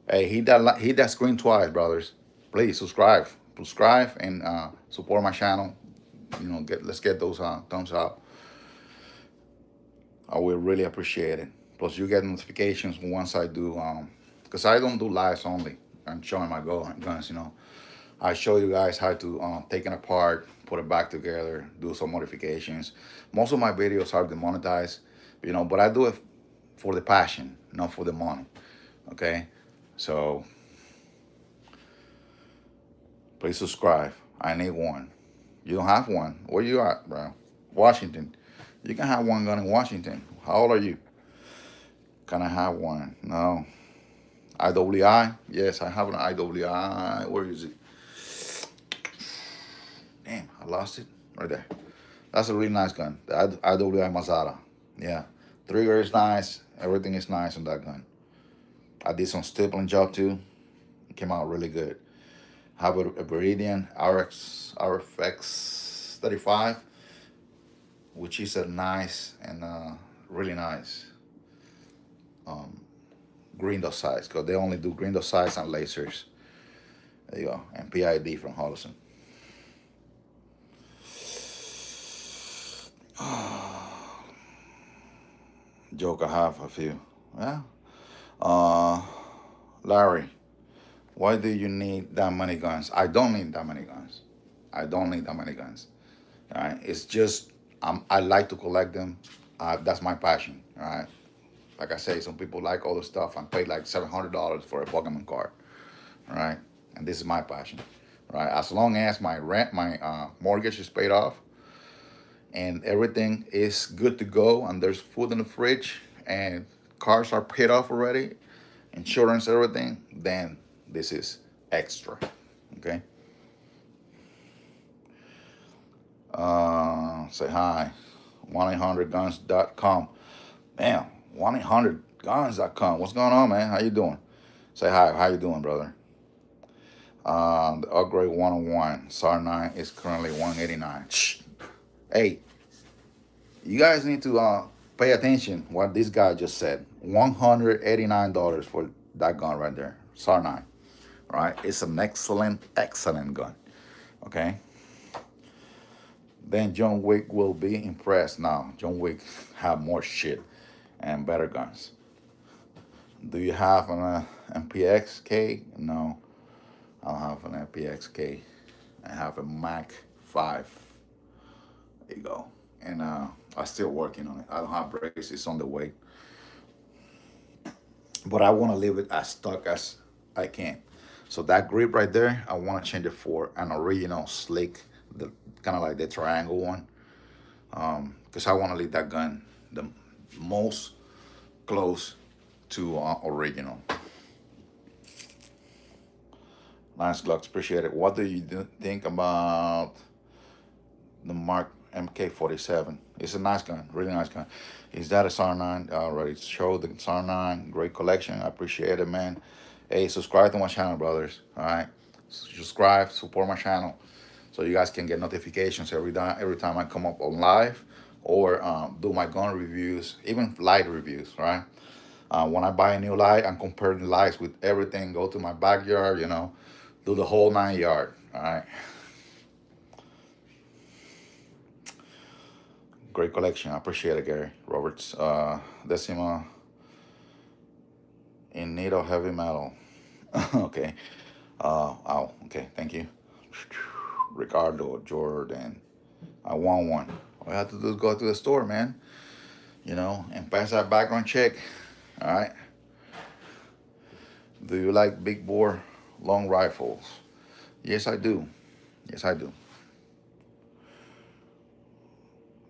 Hey, hit that screen twice, brothers. Please subscribe, and support my channel. Let's get those thumbs up. I will really appreciate it. Plus, you get notifications once I do, because I don't do lives only. I'm showing my guns. I show you guys how to take it apart, put it back together, do some modifications. Most of my videos are demonetized, but I do it for the passion, not for the money. Okay, so please subscribe. I need one. You don't have one. Where you at, bro? Washington. You can have one gun in Washington. How old are you? Can I have one? No. IWI? Yes, I have an IWI. Where is it? Damn, I lost it. Right there. That's a really nice gun. The IWI Mazada. Yeah. Trigger is nice. Everything is nice on that gun. I did some stippling job too. It came out really good. I have a Viridian RFX 35, which is a nice and really nice green dot sights, because they only do green dot sights and lasers. There you go. And PID from Holosun. Joke, I have a few. Yeah. Larry, why do you need that many guns? I don't need that many guns. I don't need that many guns. All right. It's just I like to collect them. That's my passion. All right. Like I say, some people like all the stuff and pay like $700 for a Pokemon card. All right. And this is my passion. All right. As long as my mortgage is paid off, and everything is good to go, and there's food in the fridge, and cars are paid off already, insurance, everything, then this is extra. Okay. Say hi. 1-800guns.com. Damn, 1-800guns.com. What's going on, man? How you doing? Say hi. How you doing, brother? The upgrade 101 SAR 9 is currently 189. Shh. Hey, you guys need to pay attention what this guy just said. $189 for that gun right there, SAR 9. All right, it's an excellent gun. Okay. Then John Wick will be impressed. Now John Wick have more shit and better guns. Do you have an MPXK? No, I don't have an MPXK. I have a Mac 5. There you go. And I'm still working on it. I don't have brakes. It's on the way. But I want to leave it as stuck as I can. So that grip right there, I want to change it for an original slick, the kind of like the triangle one. Because I want to leave that gun the most close to original. Nice Glocks, appreciate it. What do you think about the Mark MK47? It's a nice gun, really nice gun. Is that a SAR 9? Already showed the SAR 9. Great collection. I appreciate it, man. Hey, subscribe to my channel, brothers. All right, subscribe, support my channel, so you guys can get notifications every time I come up on live or do my gun reviews, even light reviews. Right? When I buy a new light, I'm comparing the lights with everything. Go to my backyard, do the whole 9 yard. All right. Great collection. I appreciate it, Gary Roberts. Decima in need of heavy metal. Okay. Oh, okay. Thank you. Ricardo Jordan. I want one. All I have to do is go to the store, man. And pass that background check. All right. Do you like big bore long rifles? Yes, I do. Yes, I do.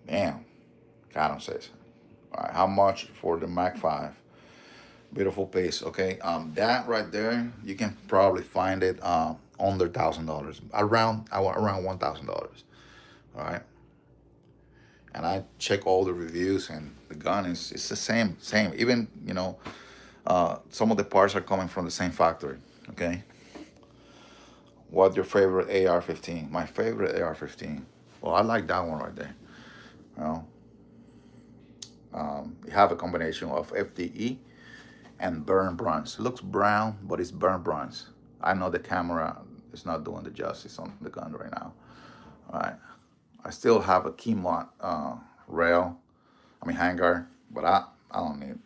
Damn. Adam says. All right, how much for the Mac 5? Beautiful piece. Okay. That right there, you can probably find it under $1,000, around $1,000. All right. And I check all the reviews, and the gun is it's the same. Even some of the parts are coming from the same factory. Okay. What's your favorite AR-15? My favorite AR-15. Well, I like that one right there. You know, you have a combination of FDE and burn bronze. It looks brown, but it's burn bronze. I know the camera is not doing the justice on the gun right now. All right. I still have a Keymont rail, handguard, but I don't need,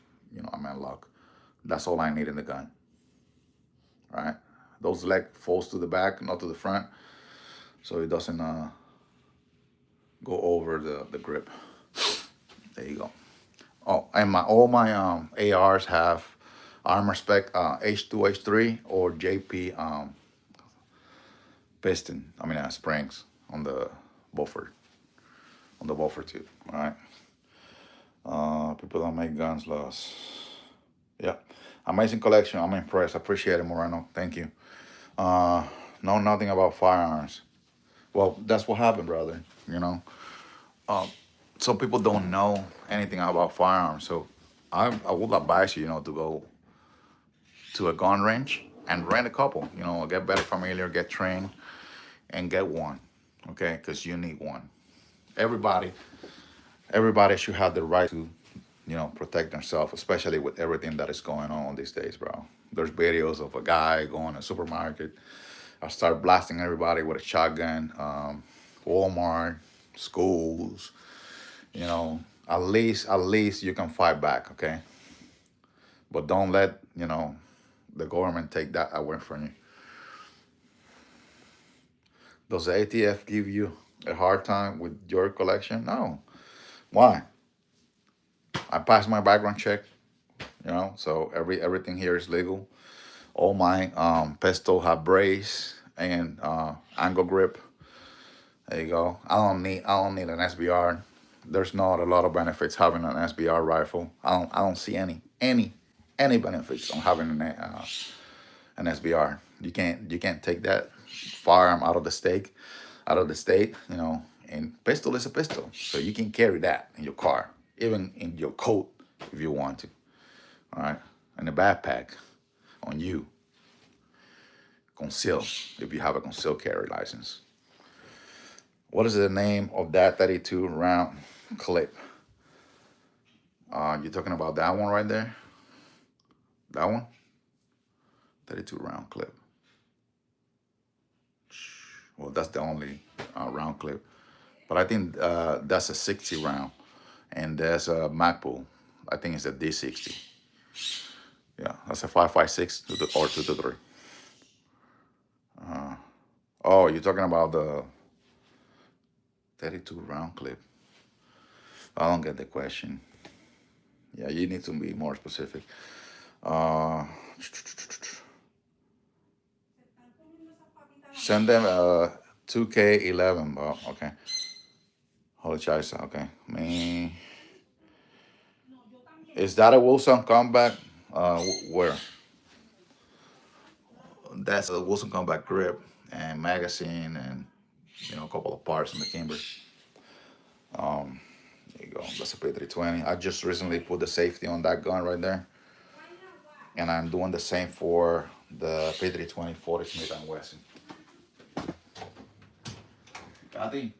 I'm in luck. That's all I need in the gun. All right. Those leg folds to the back, not to the front, so it doesn't go over the grip. There you go. Oh, and all my ARs have Armor Spec H2 H3 or JP piston. Springs on the buffer tube. All right. People don't make guns lost. Yeah. Amazing collection. I'm impressed. Appreciate it, Moreno. Thank you. Know nothing about firearms. Well, that's what happened, brother. Some people don't know anything about firearms. So I would advise you, to go to a gun range and rent a couple. Get better familiar, get trained, and get one. Okay, because you need one. Everybody should have the right to, protect themselves, especially with everything that is going on these days, bro. There's videos of a guy going to a supermarket. I start blasting everybody with a shotgun. Walmart, schools. At least you can fight back, okay? But don't let the government take that away from you. Does the ATF give you a hard time with your collection? No. Why? I passed my background check, so everything here is legal. All my pistol have brace and angle grip. There you go. I don't need an SBR. There's not a lot of benefits having an SBR rifle. I don't see any benefits on having an SBR. You can't take that firearm out of the state. And pistol is a pistol, so you can carry that in your car, even in your coat if you want to. All right, in a backpack, on you. Conceal if you have a concealed carry license. What is the name of that 32 round clip? You're talking about that one right there? That one? 32 round clip. Well, that's the only round clip. But I think that's a 60 round. And there's a Magpul. I think it's a D60. Yeah, that's a 5.56 or 223. Oh, you're talking about the 32 round clip. I don't get the question. Yeah, you need to be more specific. Send them 2K11, bro. Okay. Holy Chisa, okay. Me. Is that a Wilson Combat? Where? That's a Wilson Combat grip and magazine and a couple of parts in the Kimber. There you go. That's a P320. I just recently put the safety on that gun right there, and I'm doing the same for the P320 40 Smith & Wesson. Kathy.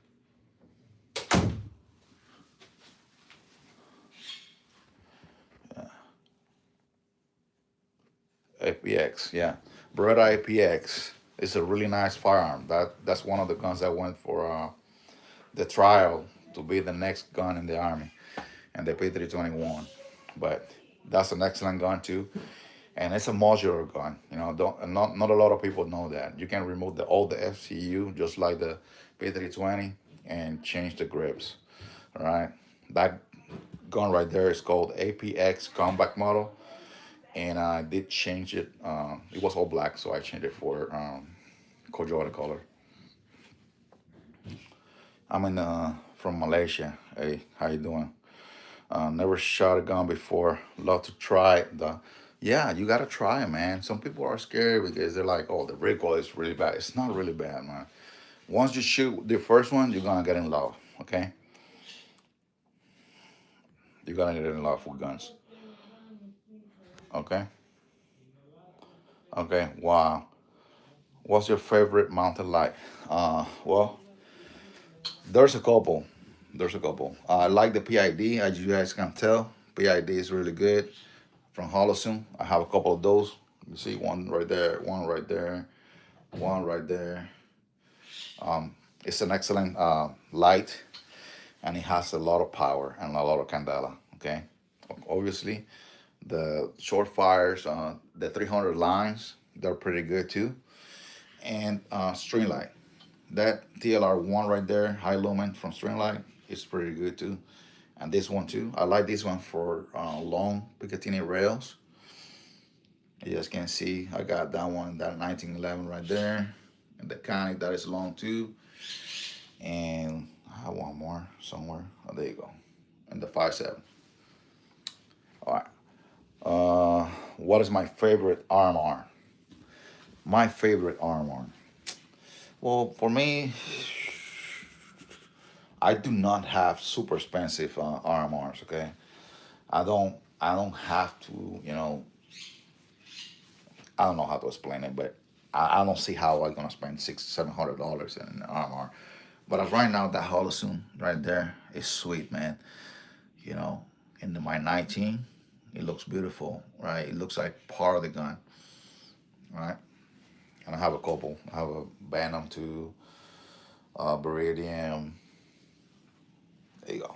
APX, yeah. Beretta APX is a really nice firearm. That's one of the guns that went for the trial to be the next gun in the Army, and the P321. But that's an excellent gun too, and it's a modular gun. Not a lot of people know that you can remove all the FCU just like the P320 and change the grips. All right, that gun right there is called APX Combat Model, and I did change it. It was all black, so I changed it for Coyote color. I'm in from Malaysia. Hey, how you doing? Never shot a gun before. Love to try the. Yeah, you gotta try it, man. Some people are scared because they're like, "Oh, the recoil is really bad." It's not really bad, man. Once you shoot the first one, you're gonna get in love. Okay, you're gonna get in love with guns. Okay, okay. Wow. What's your favorite mountain light? Well, there's a couple. There's a couple. I like the PID, as you guys can tell. PID is really good from Holosun. I have a couple of those. You see one right there, one right there, one right there. It's an excellent light, and it has a lot of power and a lot of candela. Okay, obviously the short fires, the 300 lines, they're pretty good too, and string light. That TLR one right there, high lumen from Stringlight, is pretty good too. And this one too. I like this one for long Picatinny rails. You guys can see I got that one, that 1911 right there. And the Conic that is long too. And I have one more somewhere. Oh, there you go. And the 5.7. All right. What is my favorite armor? My favorite armor. Well, for me, I do not have super expensive RMRs. Okay, I don't have to. I don't know how to explain it, but I don't see how I'm gonna spend $600-700 in an RMR. But as right now, that Holosun right there is sweet, man. You know, in my 19, it looks beautiful, right? It looks like part of the gun, right? And I have a couple. I have a Bantam to Beridium. There you go.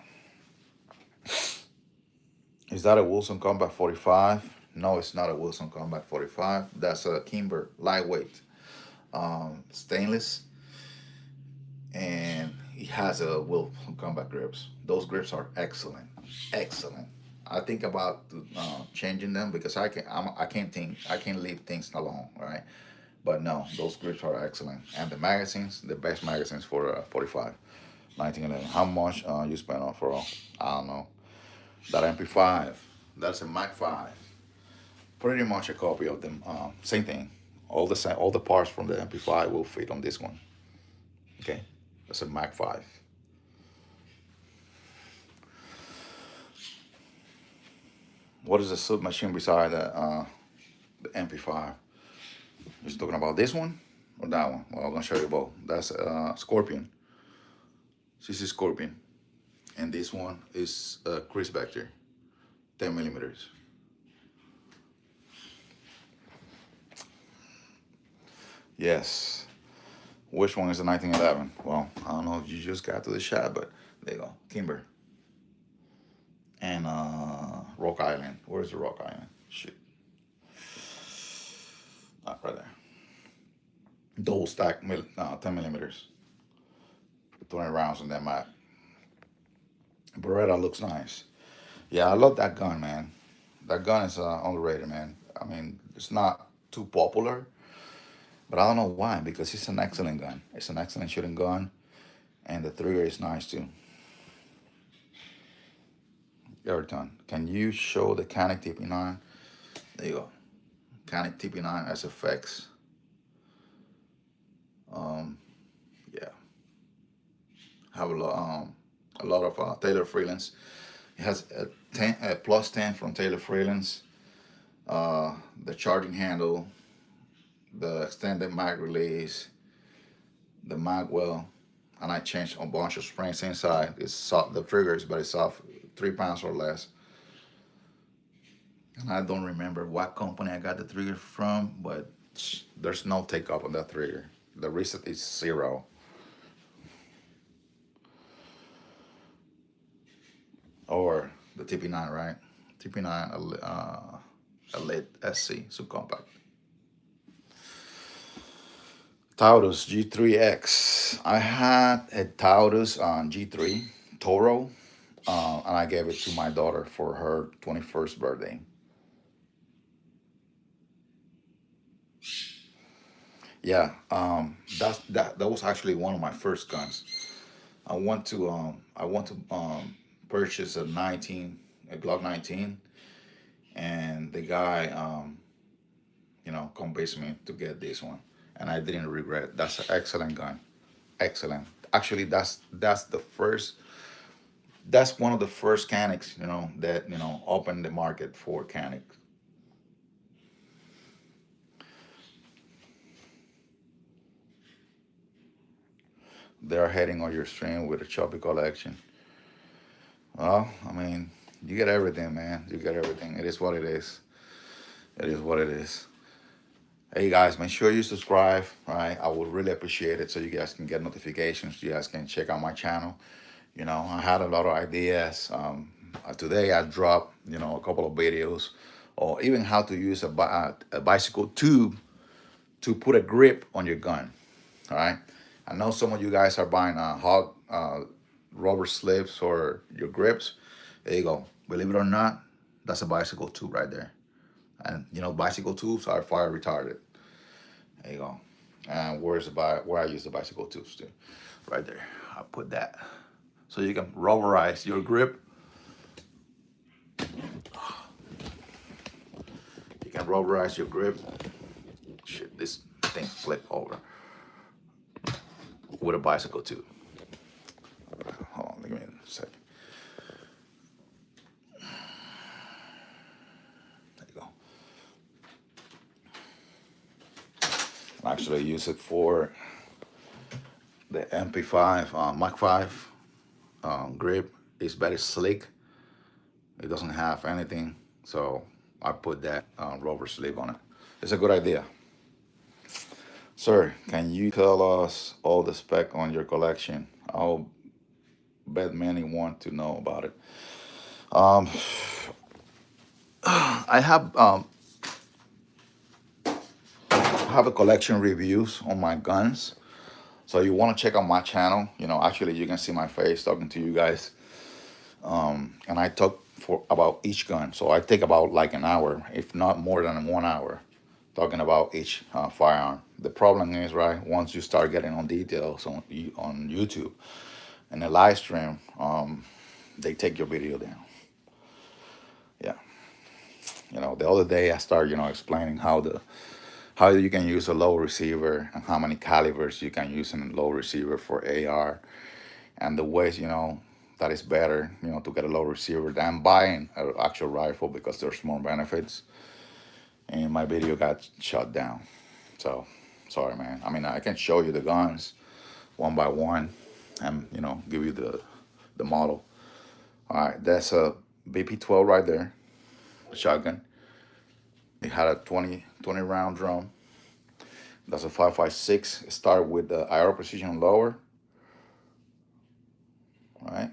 Is that a Wilson Combat 45? No, it's not a Wilson Combat 45. That's a Kimber lightweight, stainless, and it has a Wilson Combat grips. Those grips are excellent, excellent. I think about changing them because I can't think I can't leave things alone, right? But no, those grips are excellent, and the magazines, the best magazines for 45, 1911. How much you spend on for? I don't know. That MP5, that's a Mac 5. Pretty much a copy of them. Same thing. All the same, all the parts from the MP5 will fit on this one. Okay, that's a Mac 5. What is the submachine beside the MP5? Just talking about this one or that one? Well, I'm gonna show you both. That's Scorpion. This is Scorpion, and this one is Chris Vector, 10 millimeters. Yes. Which one is the 1911? Well, I don't know if you just got to the shot, but there you go. Kimber and Rock Island. Where's the Rock Island? Shit. Right there. Double stack 10 millimeters. 20 rounds in that map. Beretta looks nice. Yeah, I love that gun, man. That gun is underrated, man. I mean, it's not too popular, but I don't know why. Because it's an excellent gun. It's an excellent shooting gun, and the trigger is nice too. Everton, can you show the Canic TP9? There you go. Canic TP9 SFX. Yeah, have a lot of Taylor Freelands. It has a plus 10 from Taylor Freelands. The charging handle, the extended mag release, the mag well, and I changed a bunch of springs inside. It's soft, the trigger is very soft, 3 pounds or less. And I don't remember what company I got the trigger from, but there's no take up on that trigger. The reset is 0. Or the TP9, right? TP9 Elite SC subcompact. Taurus G3X. I had a Taurus on G3 Toro, and I gave it to my daughter for her 21st birthday. Yeah, that was actually one of my first guns. I want to purchase a Glock 19, and the guy convinced me to get this one, and I didn't regret. That's an excellent gun, excellent. Actually, that's the first. That's one of the first canics, that opened the market for canics. They're heading on your stream with a choppy collection. Well, I mean, you get everything, man. You get everything. It is what it is. It is what it is. Hey guys, make sure you subscribe. Right, I would really appreciate it so you guys can get notifications. You guys can check out my channel. I had a lot of ideas. Today I dropped a couple of videos, or even how to use a bicycle tube to put a grip on your gun. All right. I know some of you guys are buying hog rubber slips for your grips. There you go. Believe it or not, that's a bicycle tube right there. And bicycle tubes are fire retarded. There you go. And where I use the bicycle tubes too? Right there. I put that so you can rubberize your grip. You can rubberize your grip. Shit, this thing flipped over with a bicycle tube. Hold on, give me a second. There you go. I actually use it for the MP5 Mach 5 grip. It's very slick. It doesn't have anything, so I put that rubber sleeve on it. It's a good idea. Sir, can you tell us all the spec on your collection? I'll bet many want to know about it. Um, I have a collection reviews on my guns. So you want to check out my channel. Actually, you can see my face talking to you guys. And I talk for about each gun. So I take about like an hour, if not more than 1 hour, talking about each firearm. The problem is, right, once you start getting on details on YouTube and the live stream, they take your video down. Yeah. The other day I started, explaining how you can use a low receiver and how many calibers you can use in a low receiver for AR, and the ways that is better to get a low receiver than buying an actual rifle because there's more benefits. And my video got shut down, so sorry, man. I mean, I can show you the guns one by one and give you the model. All right, that's a BP12 right there, shotgun. It had a 20 round drum. That's a 5.56. Start with the IR precision lower. All right.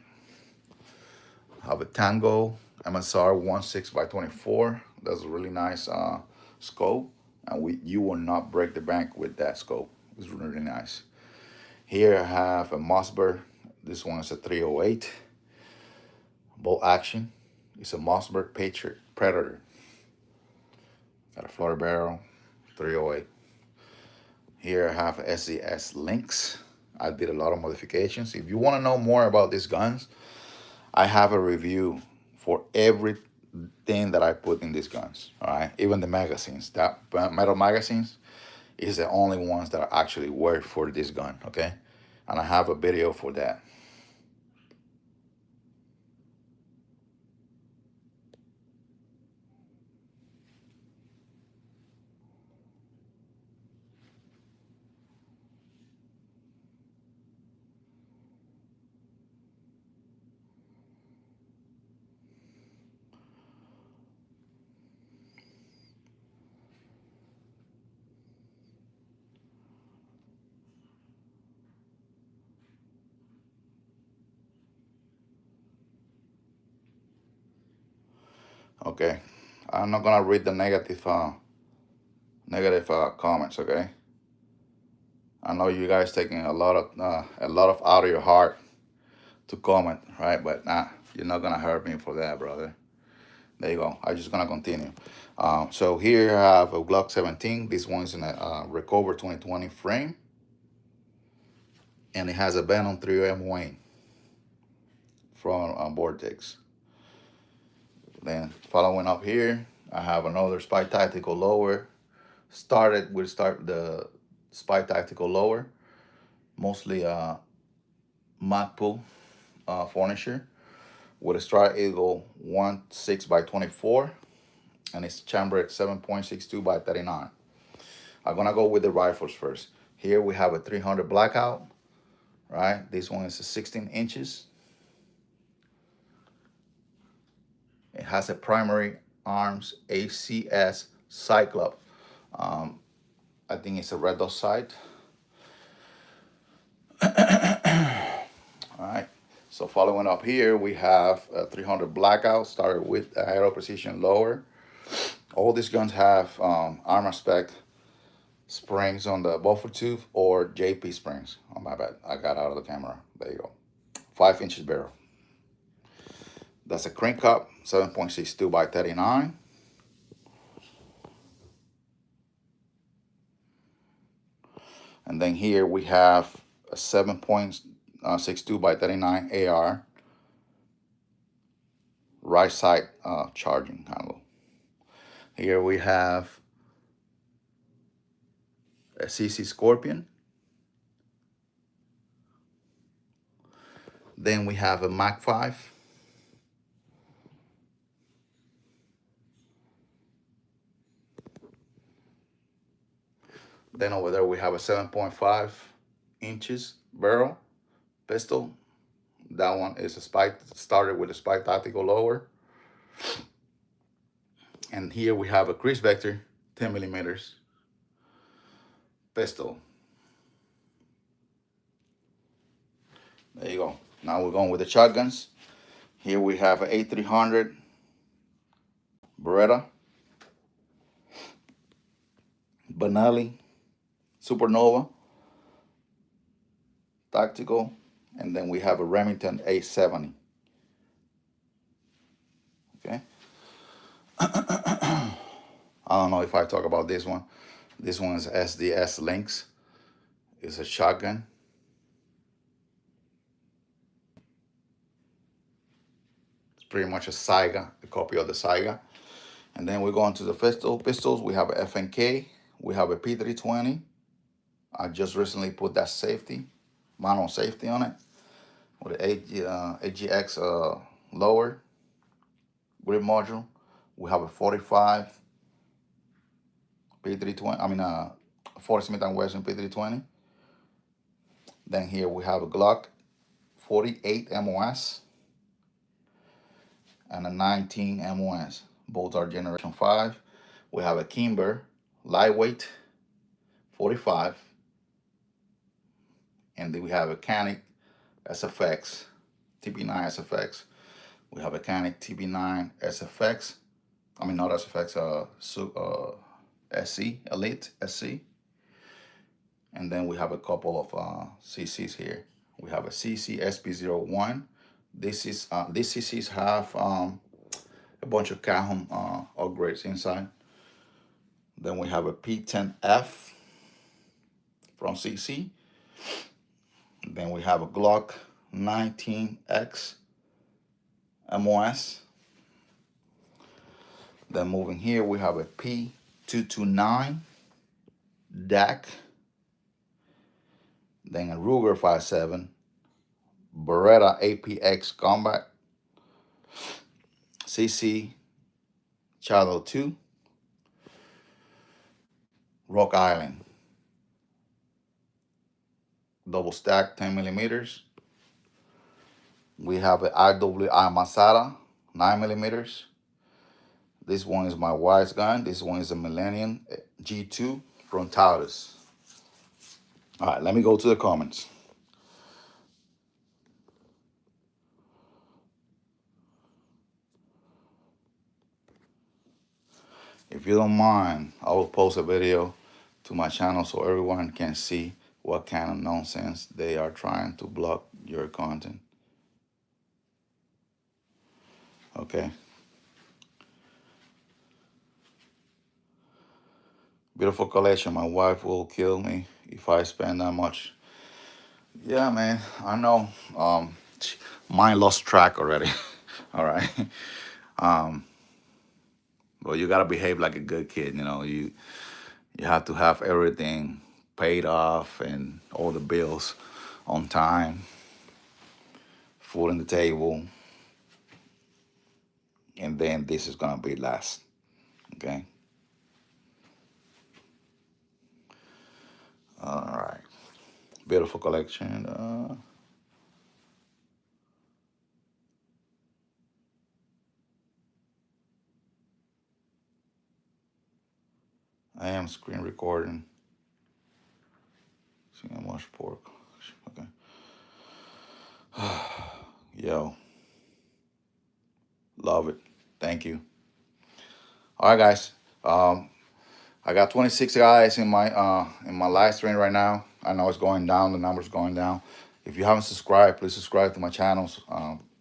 Have a Tango MSR 16x24. That's a really nice scope, and you will not break the bank with that scope. It's really nice. Here I have a Mossberg. This one is a 308 bolt action. It's a Mossberg Patriot Predator. Got a flutter barrel, 308. Here I have SES Lynx. I did a lot of modifications. If you want to know more about these guns, I have a review for everything that I put in these guns. All right, even the magazines. That metal magazines is the only ones that are actually worth for this gun. Okay, and I have a video for that. Okay, I'm not gonna read the negative comments. Okay, I know you guys taking a lot of out of your heart to comment, right? But nah, you're not gonna hurt me for that, brother. There you go. I'm just gonna continue. So here I have a Glock 17. This one's in a Recover 2020 frame, and it has a Venom 3M Wayne from Vortex. Then following up here, I have another Spy Tactical lower. Start the Spy Tactical lower, mostly Magpul furniture, with a Strike Eagle 16 by 24, and it's chambered 7.62 by 39. I'm gonna go with the rifles first. Here we have a 300 Blackout, right? This one is 16 inches. It has a primary arms ACS Cyclops. I think it's a red dot sight. All right. So following up here, we have a 300 Blackout, started with a Aero Precision lower. All these guns have Armor Spec springs on the buffer tube or JP springs. Oh, my bad. I got out of the camera. There you go. 5 inches barrel. That's a crank cup, 7.62 by 39. And then here we have a 7.62 by 39 AR right side charging handle. Here we have a CC Scorpion. Then we have a Mach 5. Then over there we have a 7.5 inches barrel pistol. That one is a Spy, started with a Spy Tactical lower. And here we have a Chris Vector 10 millimeters pistol. There you go. Now we're going with the shotguns. Here we have an A300 Beretta, Benelli Supernova Tactical, and then we have a Remington A70. Okay. I don't know if I talk about this one. This one is SDS Lynx. It's a shotgun. It's pretty much a Saiga, a copy of the Saiga. And then we go on to the pistols. We have a FNK. We have a P320. I just recently put that safety, manual safety on it, with the AGX lower grip module. We have a 45 P320. I mean, 40 Smith & Wesson P320. Then here we have a Glock 48 MOS and a 19 MOS. Both are Generation 5. We have a Kimber lightweight 45. And then we have a Canik SFX, TP9 SFX. We have a Canik TP9 SFX. I mean, not SFX, SC, Elite SC. And then we have a couple of CCs here. We have a CC SP01. These CCs have a bunch of Cahum upgrades inside. Then we have a P10F from CC. Then we have a Glock 19X MOS. Then moving here, we have a P229 DAC. Then a Ruger 57, Beretta APX Combat, CC Shadow 2, Rock Island, double stack 10 millimeters. We have an IWI Masada 9 millimeters. This one is my wife's gun. This one is a Millennium G2 from Taurus. All right, let me go to the comments. If you don't mind, I will post a video to my channel so everyone can see what kind of nonsense they are trying to block your content. Okay. Beautiful collection. My wife will kill me if I spend that much. Yeah, man. I know. Um, Mine lost track already. All right. Um, but you gotta behave like a good kid. You have to have everything paid off and all the bills on time, food on the table, and then this is gonna be last. Okay. All right. Beautiful collection. I am screen recording. See how much pork. Okay. Yo, love it. Thank you. All right, guys. Um, I got 26 guys in my live stream right now. I know it's going down. The numbers going down. If you haven't subscribed, please subscribe to my channels.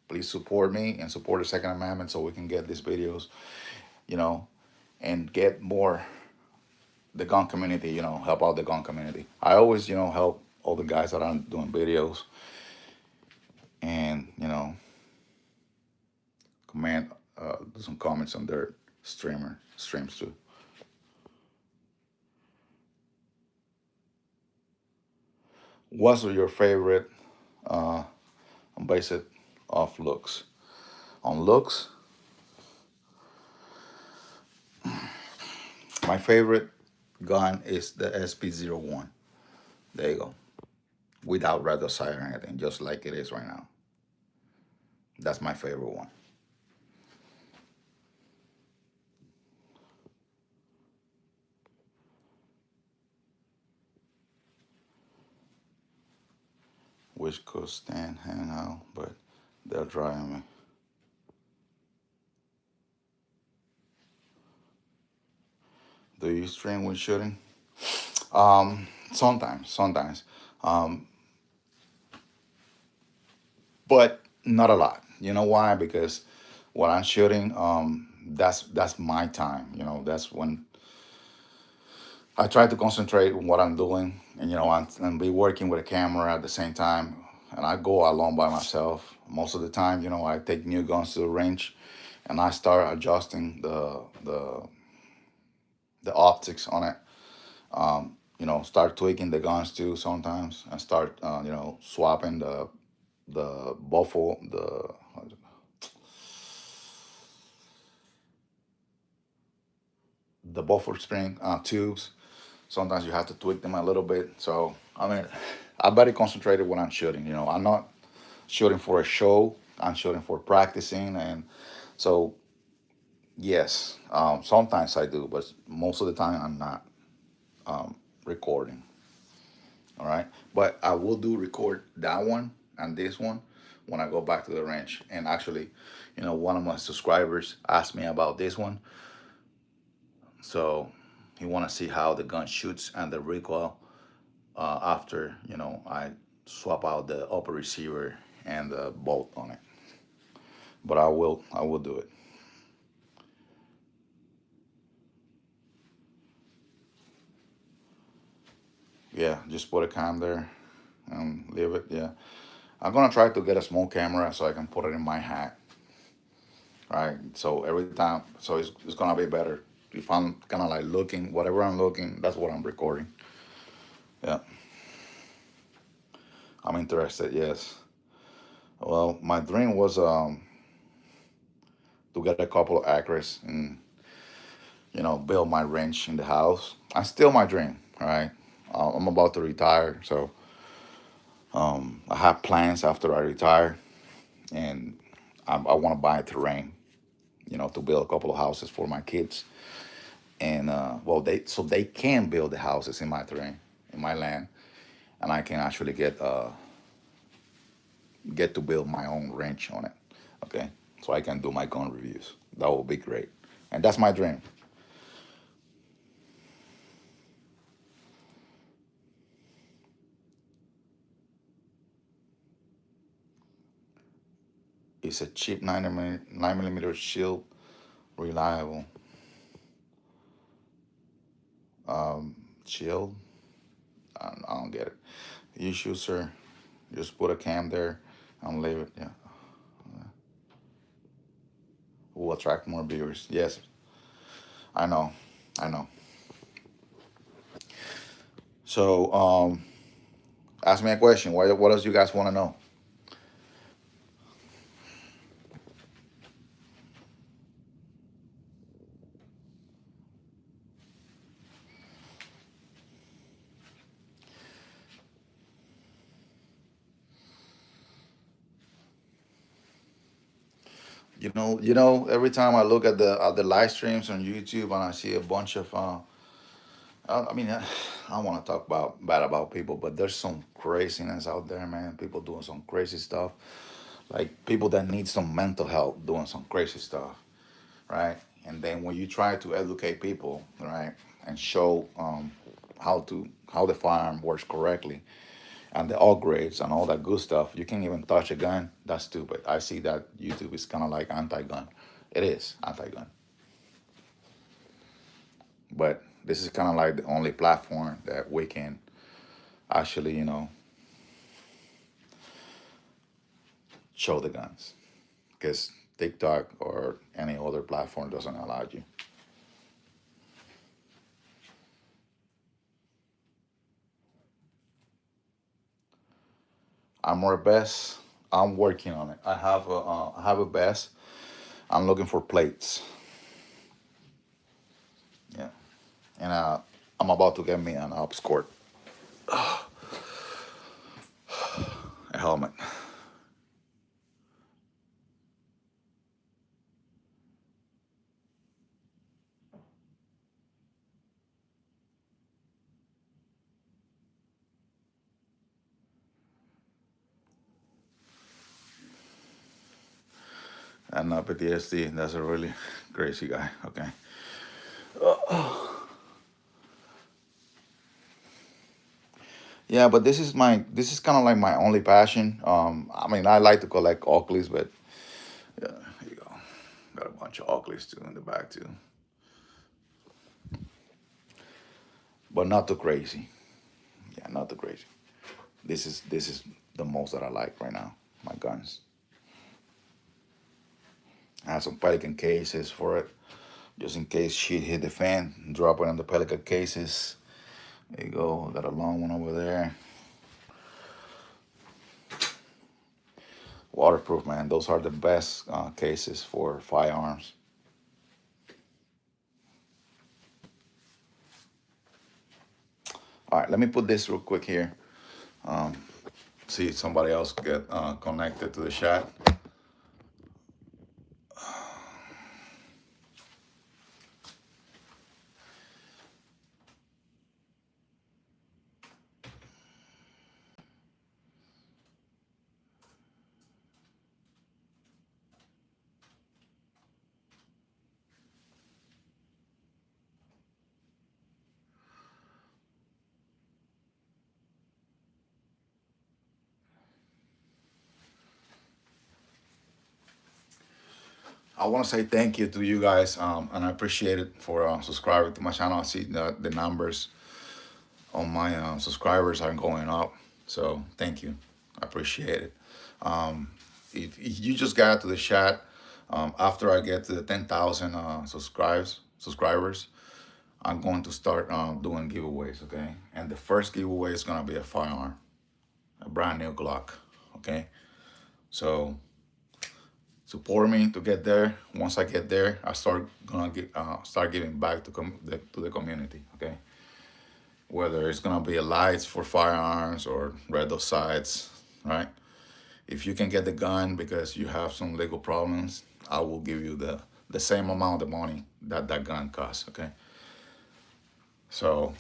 Please support me and support the Second Amendment so we can get these videos, you know, and get more the gun community. Help out the gun community. I always, help all the guys that are doing videos and comment, do some comments on their streams too. What's your favorite uh, based off looks? On looks, my favorite gun is the SP01. There you go. Without red dot sight or anything, just like it is right now. That's my favorite one. Which could stand hang out, but they're dry on me. Do you stream when shooting? Sometimes, um, but not a lot. You know why? Because when I'm shooting, that's my time. That's when I try to concentrate on what I'm doing, and and be working with a camera at the same time. And I go alone by myself most of the time. I take new guns to the range, and I start adjusting the optics on it. Start tweaking the guns too sometimes, and start swapping the buffle the buffer spring tubes. Sometimes you have to tweak them a little bit. So I mean, I better concentrated when I'm shooting. I'm not shooting for a show. I'm shooting for practicing, and so yes, sometimes I do, but most of the time I'm not recording. All right, but I will do record that one and this one when I go back to the ranch. And actually, one of my subscribers asked me about this one, so he want to see how the gun shoots and the recoil after I swap out the upper receiver and the bolt on it. But I will do it. Yeah, just put a cam there and leave it. Yeah, I'm gonna try to get a small camera so I can put it in my hat. Right. So every time, so it's gonna be better if I'm kind of like looking whatever I'm looking. That's what I'm recording. Yeah, I'm interested. Yes. Well, my dream was to get a couple of acres and build my ranch in the house. I still my dream. Right. I'm about to retire, so I have plans after I retire, and I want to buy a terrain. To build a couple of houses for my kids, and well, they can build the houses in my terrain, in my land, and I can actually get to build my own ranch on it. Okay, so I can do my gun reviews. That will be great, and that's my dream. It's a cheap 9 millimeter shield, reliable. Shield. I don't get it. You should, sir. Just put a cam there and leave it. Yeah, will attract more viewers. Yes, I know. I know. So, ask me a question. What else you guys want to know? Every time I look at the live streams on YouTube and I see a bunch of, I mean, I don't want to talk about bad about people, but there's some craziness out there, man. People doing some crazy stuff, like people that need some mental help doing some crazy stuff, right? And then when you try to educate people, right, and show how the firearm works correctly and the upgrades and all that good stuff, you can't even touch a gun. That's stupid. I see that YouTube is kind of like anti-gun. It is anti-gun, but this is kind of like the only platform that we can actually, show the guns, because TikTok or any other platform doesn't allow you. I'm more best. I'm working on it. I have a best. I'm looking for plates. Yeah, and I'm about to get me an upscore, a helmet. And not PTSD. That's a really crazy guy. Okay. Yeah, but this is kind of like my only passion. I mean, I like to collect Oakleys, but yeah, here you go. Got a bunch of Oakleys too in the back too, but not too crazy. Yeah, not too crazy. This is the most that I like right now. My guns. I have some Pelican cases for it, just in case shit hit the fan. Drop it on the Pelican cases. There you go. Got a long one over there. Waterproof, man. Those are the best cases for firearms. All right, let me put this real quick here. Um, See if somebody else get connected to the chat. I want to say thank you to you guys, and I appreciate it for subscribing to my channel. I see the numbers on my subscribers are going up, so thank you. I appreciate it. Um, if you just got to the chat, after I get to the 10,000 subscribers, I'm going to start doing giveaways. Okay, and the first giveaway is gonna be a firearm, a brand new Glock. Okay, so support me to get there. Once I get there, I start giving back to the community. Okay, whether it's gonna be a lights for firearms or red dot sights, right? If you can get the gun because you have some legal problems, I will give you the same amount of money that that gun costs. Okay, so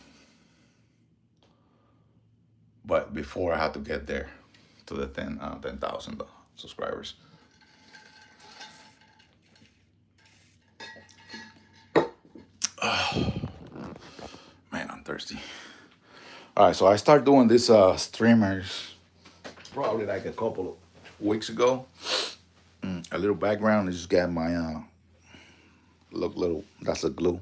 but before I have to get there to the 10,000 subscribers. Man, I'm thirsty. All right, so I start doing this streamers probably like a couple of weeks ago. A little background. I just got my look little. That's a glue.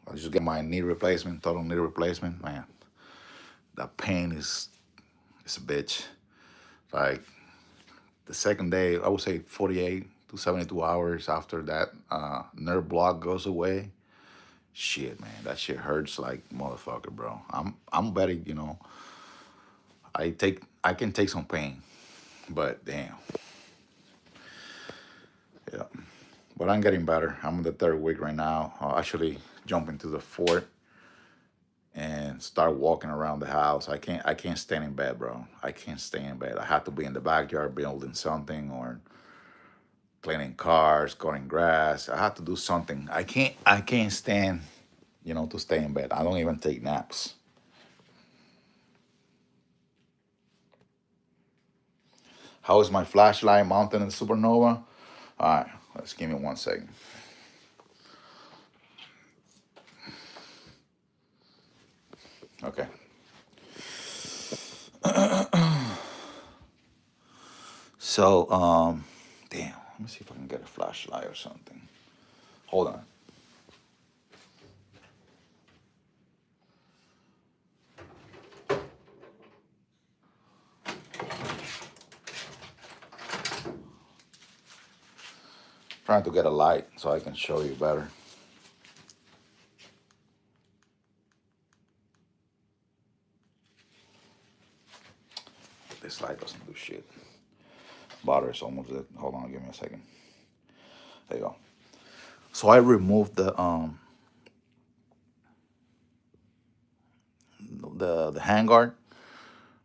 I just get my knee replacement, total knee replacement. Man, that pain is a bitch. Like the second day, I would say 48 to 72 hours after that nerve block goes away. Shit, man, that shit hurts like motherfucker, bro. I'm betting, I can take some pain, but damn, yeah. But I'm getting better. I'm in the third week right now. I'll actually jump into the fourth and start walking around the house. I can't stand in bed, bro. I can't stay in bed. I have to be in the backyard building something or cleaning cars, cutting grass. I have to do something. I can't stand, to stay in bed. I don't even take naps. How is my flashlight mounted in the supernova? All right, let's give me 1 second. Okay. So, damn. Let me see if I can get a flashlight or something. Hold on. Trying to get a light so I can show you better. This light doesn't do shit. Battery's almost dead. Hold on, give me a second. There you go. So I removed the handguard.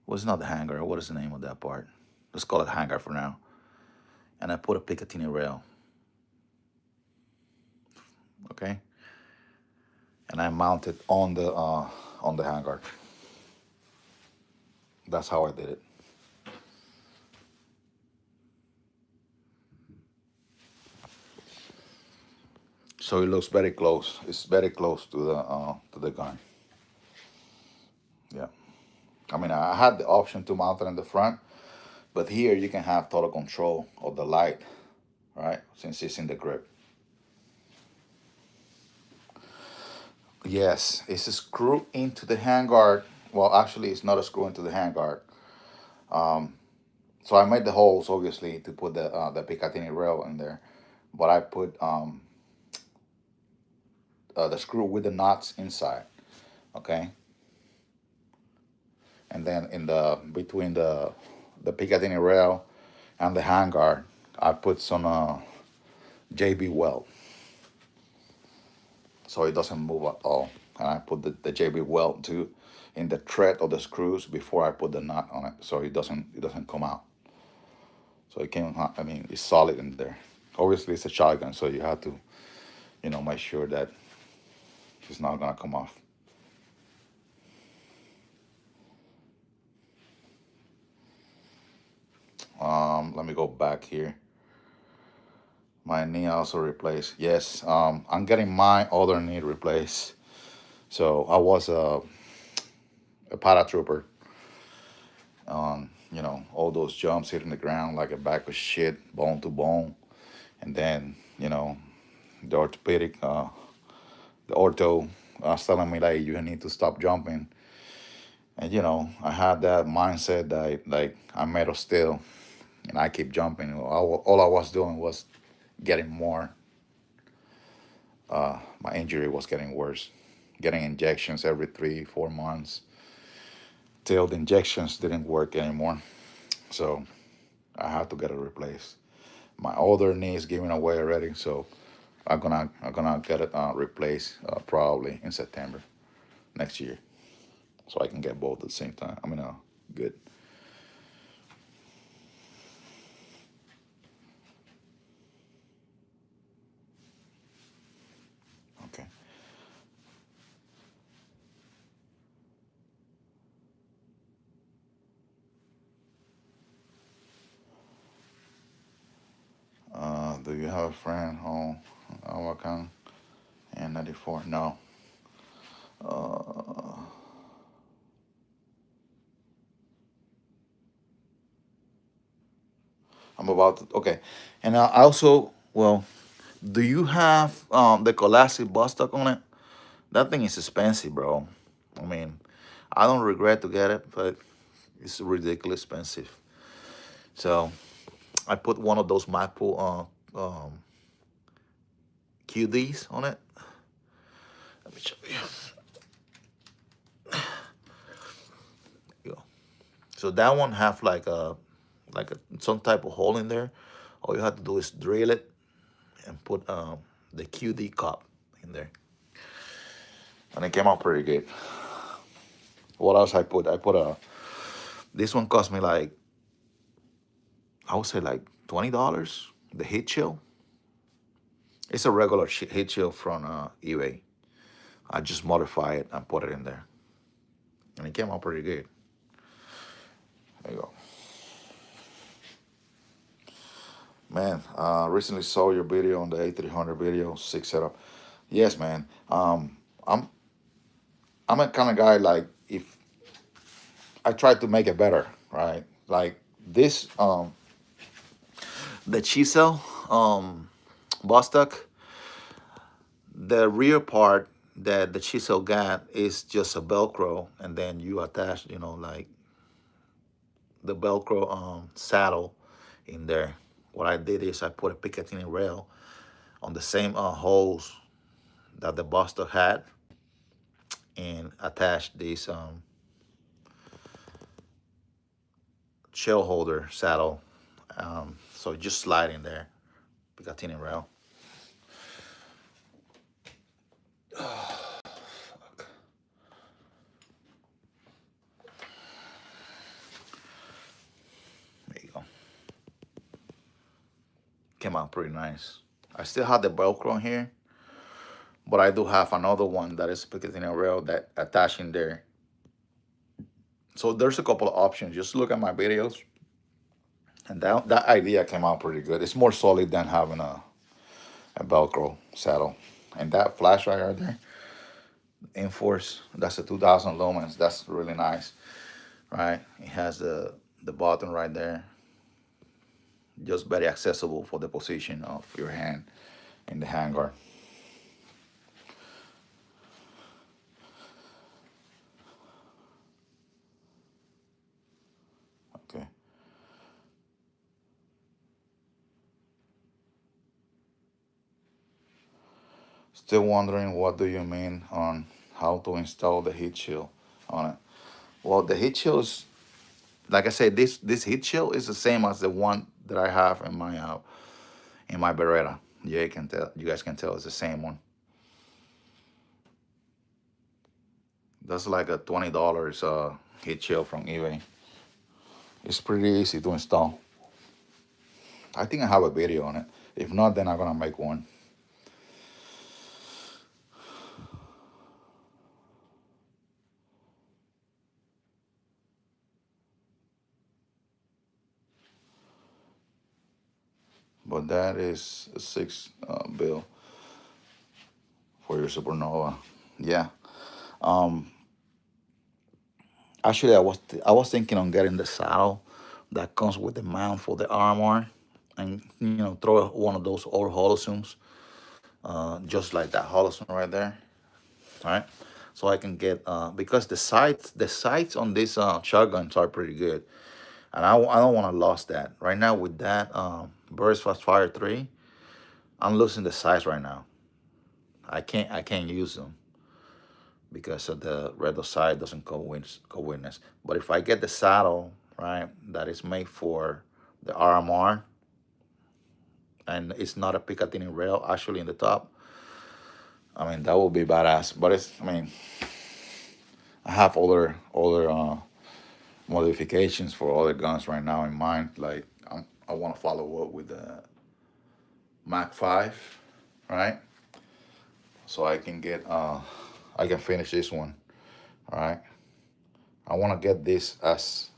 What's not the handguard? What is the name of that part? Let's call it handguard for now. And I put a Picatinny rail. Okay. And I mounted on the handguard. That's how I did it. So it looks very close. It's very close to the gun. Yeah. I mean, I had the option to mount it in the front, but here you can have total control of the light, right? Since it's in the grip. Yes, it's a screw into the handguard. Well, actually, it's not a screw into the handguard. Um, so I made the holes obviously to put the Picatinny rail in there, but I put the screw with the knots inside. Okay, and then in the between the Picatinny rail and the handguard, I put some JB weld so it doesn't move at all. And I put the JB weld too in the thread of the screws before I put the nut on it, so it doesn't come out. So it can, I mean, it's solid in there. Obviously, it's a shotgun, so you have to, make sure that it's not gonna come off. Let me go back here. My knee also replaced. Yes, I'm getting my other knee replaced. So I was a paratrooper on, all those jumps hitting the ground like a bag of shit, bone to bone. And then, the orthopedic, the ortho was telling me like you need to stop jumping. And I had that mindset that like I'm made of steel, and I keep jumping. All I was doing was getting more. My injury was getting worse. Getting injections every 3, 4 months till the injections didn't work anymore. So I had to get it replaced. My other knee is giving away already, so I'm gonna get it replaced probably in September next year, so I can get both at the same time. I mean, good. Okay. Do you have a friend home? Avacan and 94? No. Uh, I'm about to. Okay. And I also, well, do you have the Colasi bus stock on it? That thing is expensive, bro. I mean, I don't regret to get it, but it's ridiculously expensive. So I put one of those MacBook QDs on it. Let me show you. There you go. So that one have like a some type of hole in there. All you have to do is drill it and put the QD cup in there, and it came out pretty good. What else I put? I put a. This one cost me like, I would say like $20. The heat chill. It's a regular heat chill from eBay. I just modify it and put it in there, and it came out pretty good. There you go. Man, recently saw your video on the A300 video, six setup. Yes, man. I'm I'm a kind of guy like if I try to make it better, right? Like this, the chisel, Bostock, the rear part that the chisel got is just a Velcro, and then you attach, like the Velcro saddle in there. What I did is I put a Picatinny rail on the same holes that the Bostock had, and attached this shell holder saddle. So just slide in there, Picatinny rail. There you go. Came out pretty nice. I still have the Velcro here, but I do have another one that is Picatinny rail that attached in there. So there's a couple of options. Just look at my videos, and that idea came out pretty good. It's more solid than having a Velcro saddle. And that flashlight right there, Enforce, that's a 2000 lumens. That's really nice, right? It has the button right there, just very accessible for the position of your hand in the handguard. Okay. Still wondering what do you mean on how to install the heat shield on it? Well, the heat shield is, like I said, this heat shield is the same as the one that I have in my Beretta. Yeah, you guys can tell it's the same one. That's like a $20 heat shield from eBay. It's pretty easy to install. I think I have a video on it. If not, then I'm gonna make one. But that is a six bill for your Supernova. Yeah. Um, Actually, I was thinking on getting the saddle that comes with the mount for the armor, and throw one of those old Holosums, just like that Holosun right there, right? So I can get because the sights on these shotguns are pretty good, and I don't want to lose that right now with that Burst Fast Fire 3. I'm losing the sights right now. I can't use them because of the red dot sight doesn't co-witness. But if I get the saddle, right, that is made for the RMR, and it's not a Picatinny rail actually in the top, I mean that would be badass. But I have other modifications for other guns right now in mind. Like I want to follow up with the Mac 5, right? So I can finish this one, all right? I want to get this as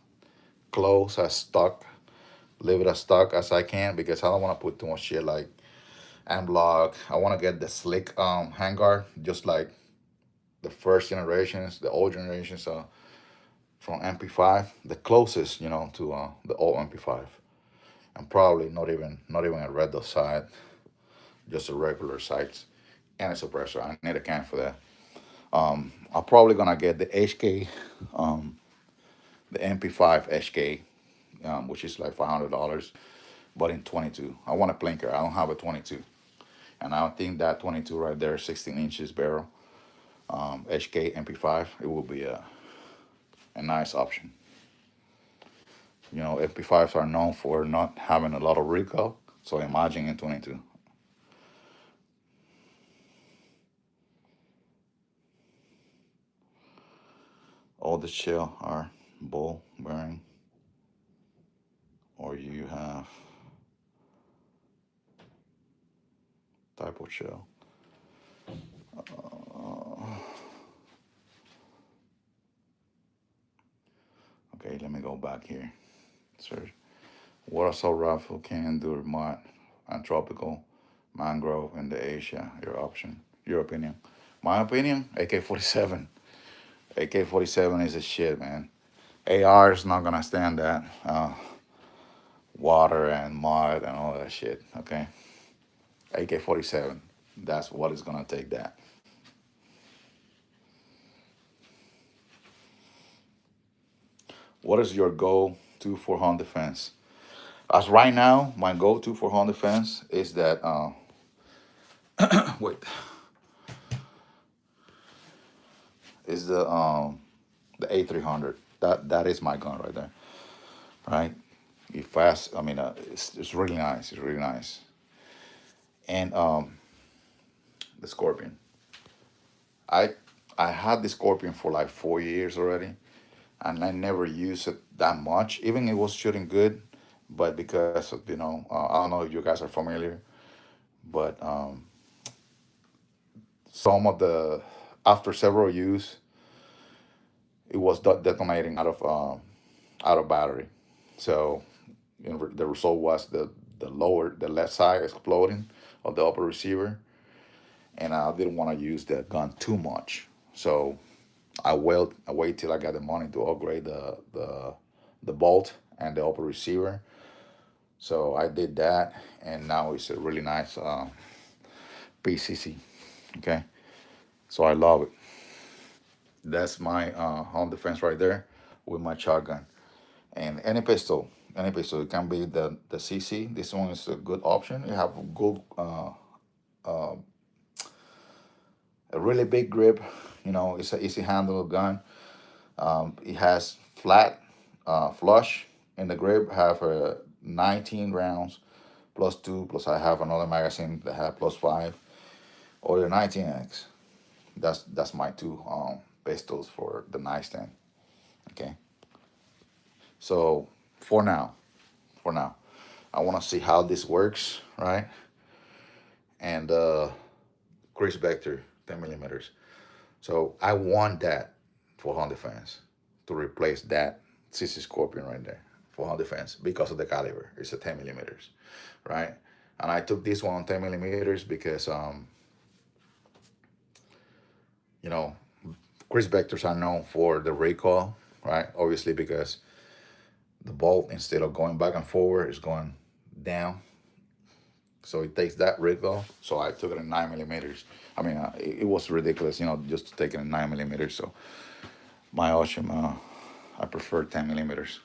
close as stock, leave it as stock as I can, because I don't want to put too much shit like M-Block. I want to get the slick handguard, just like the first generations, the old generations from MP5, the closest, to the old MP5, and probably not even a red dot sight, just a regular sights and a suppressor. I need a can for that. I'm probably gonna get the HK, um, the MP5 HK, which is like $500, but in 22. I want a plinker. I don't have a 22, and I think that 22 right there, 16 inches barrel, HK MP5, it will be a nice option. MP5s are known for not having a lot of recoil, so imagine in 22. All the shell are ball bearing, or you have type of shell. Okay, let me go back here. Search. Water so raffle can endure mud and tropical mangrove in the Asia. Your option. Your opinion. My opinion, AK-47. AK-47 is a shit, man. AR is not gonna stand that. Water and mud and all that shit. Okay. AK-47. That's what is gonna take that. What is your go-to for home defense? As right now, my go-to for home defense is that. Wait, is the A300. That is my gun right there. Right. It fast. I mean, it's really nice. It's really nice. And the Scorpion. I I had the Scorpion for like 4 years already, and I never used it that much. Even it was shooting good, but because of I don't know if you guys are familiar, but some of the after several use, it was detonating out of battery. So the result was the left side exploding of the upper receiver, and I didn't want to use the gun too much. So I wait till I got the money to upgrade the bolt and the upper receiver. So I did that, and now it's a really nice PCC. Okay, so I love it. That's my home defense right there with my shotgun and any pistol. It can be the CC. This one is a good option. You have a good a really big grip. It's an easy handle gun. It has flat flush in the grip. Have 19 rounds plus two. Plus I have another magazine that have plus five or the 19X. That's my two pistols for the nightstand. Okay. So for now, for now, I want to see how this works, right? And Chris Vector 10 millimeters. So I want that for home defense to replace that CC Scorpion right there for home defense because of the caliber. It's a 10 millimeters, right? And I took this one on 10 millimeters because you know Chris Vectors are known for the recoil, right? Obviously because the bolt instead of going back and forward is going down. So it takes that recoil. So I took it in 9 millimeters. I mean, it was ridiculous, just to take it in 9 millimeters. So my Ocean, I prefer 10 millimeters,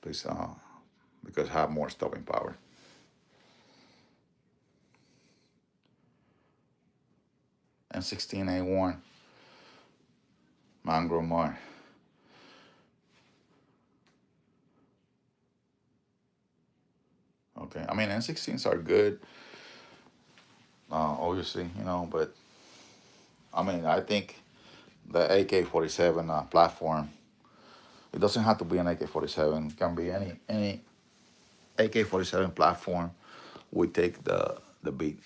because I have more stopping power. And 16A1 Mangrove Mine. Okay, I mean N16s are good, obviously, but I mean I think the AK-47 platform. It doesn't have to be an AK-47. It can be any AK-47 platform. We take the beat.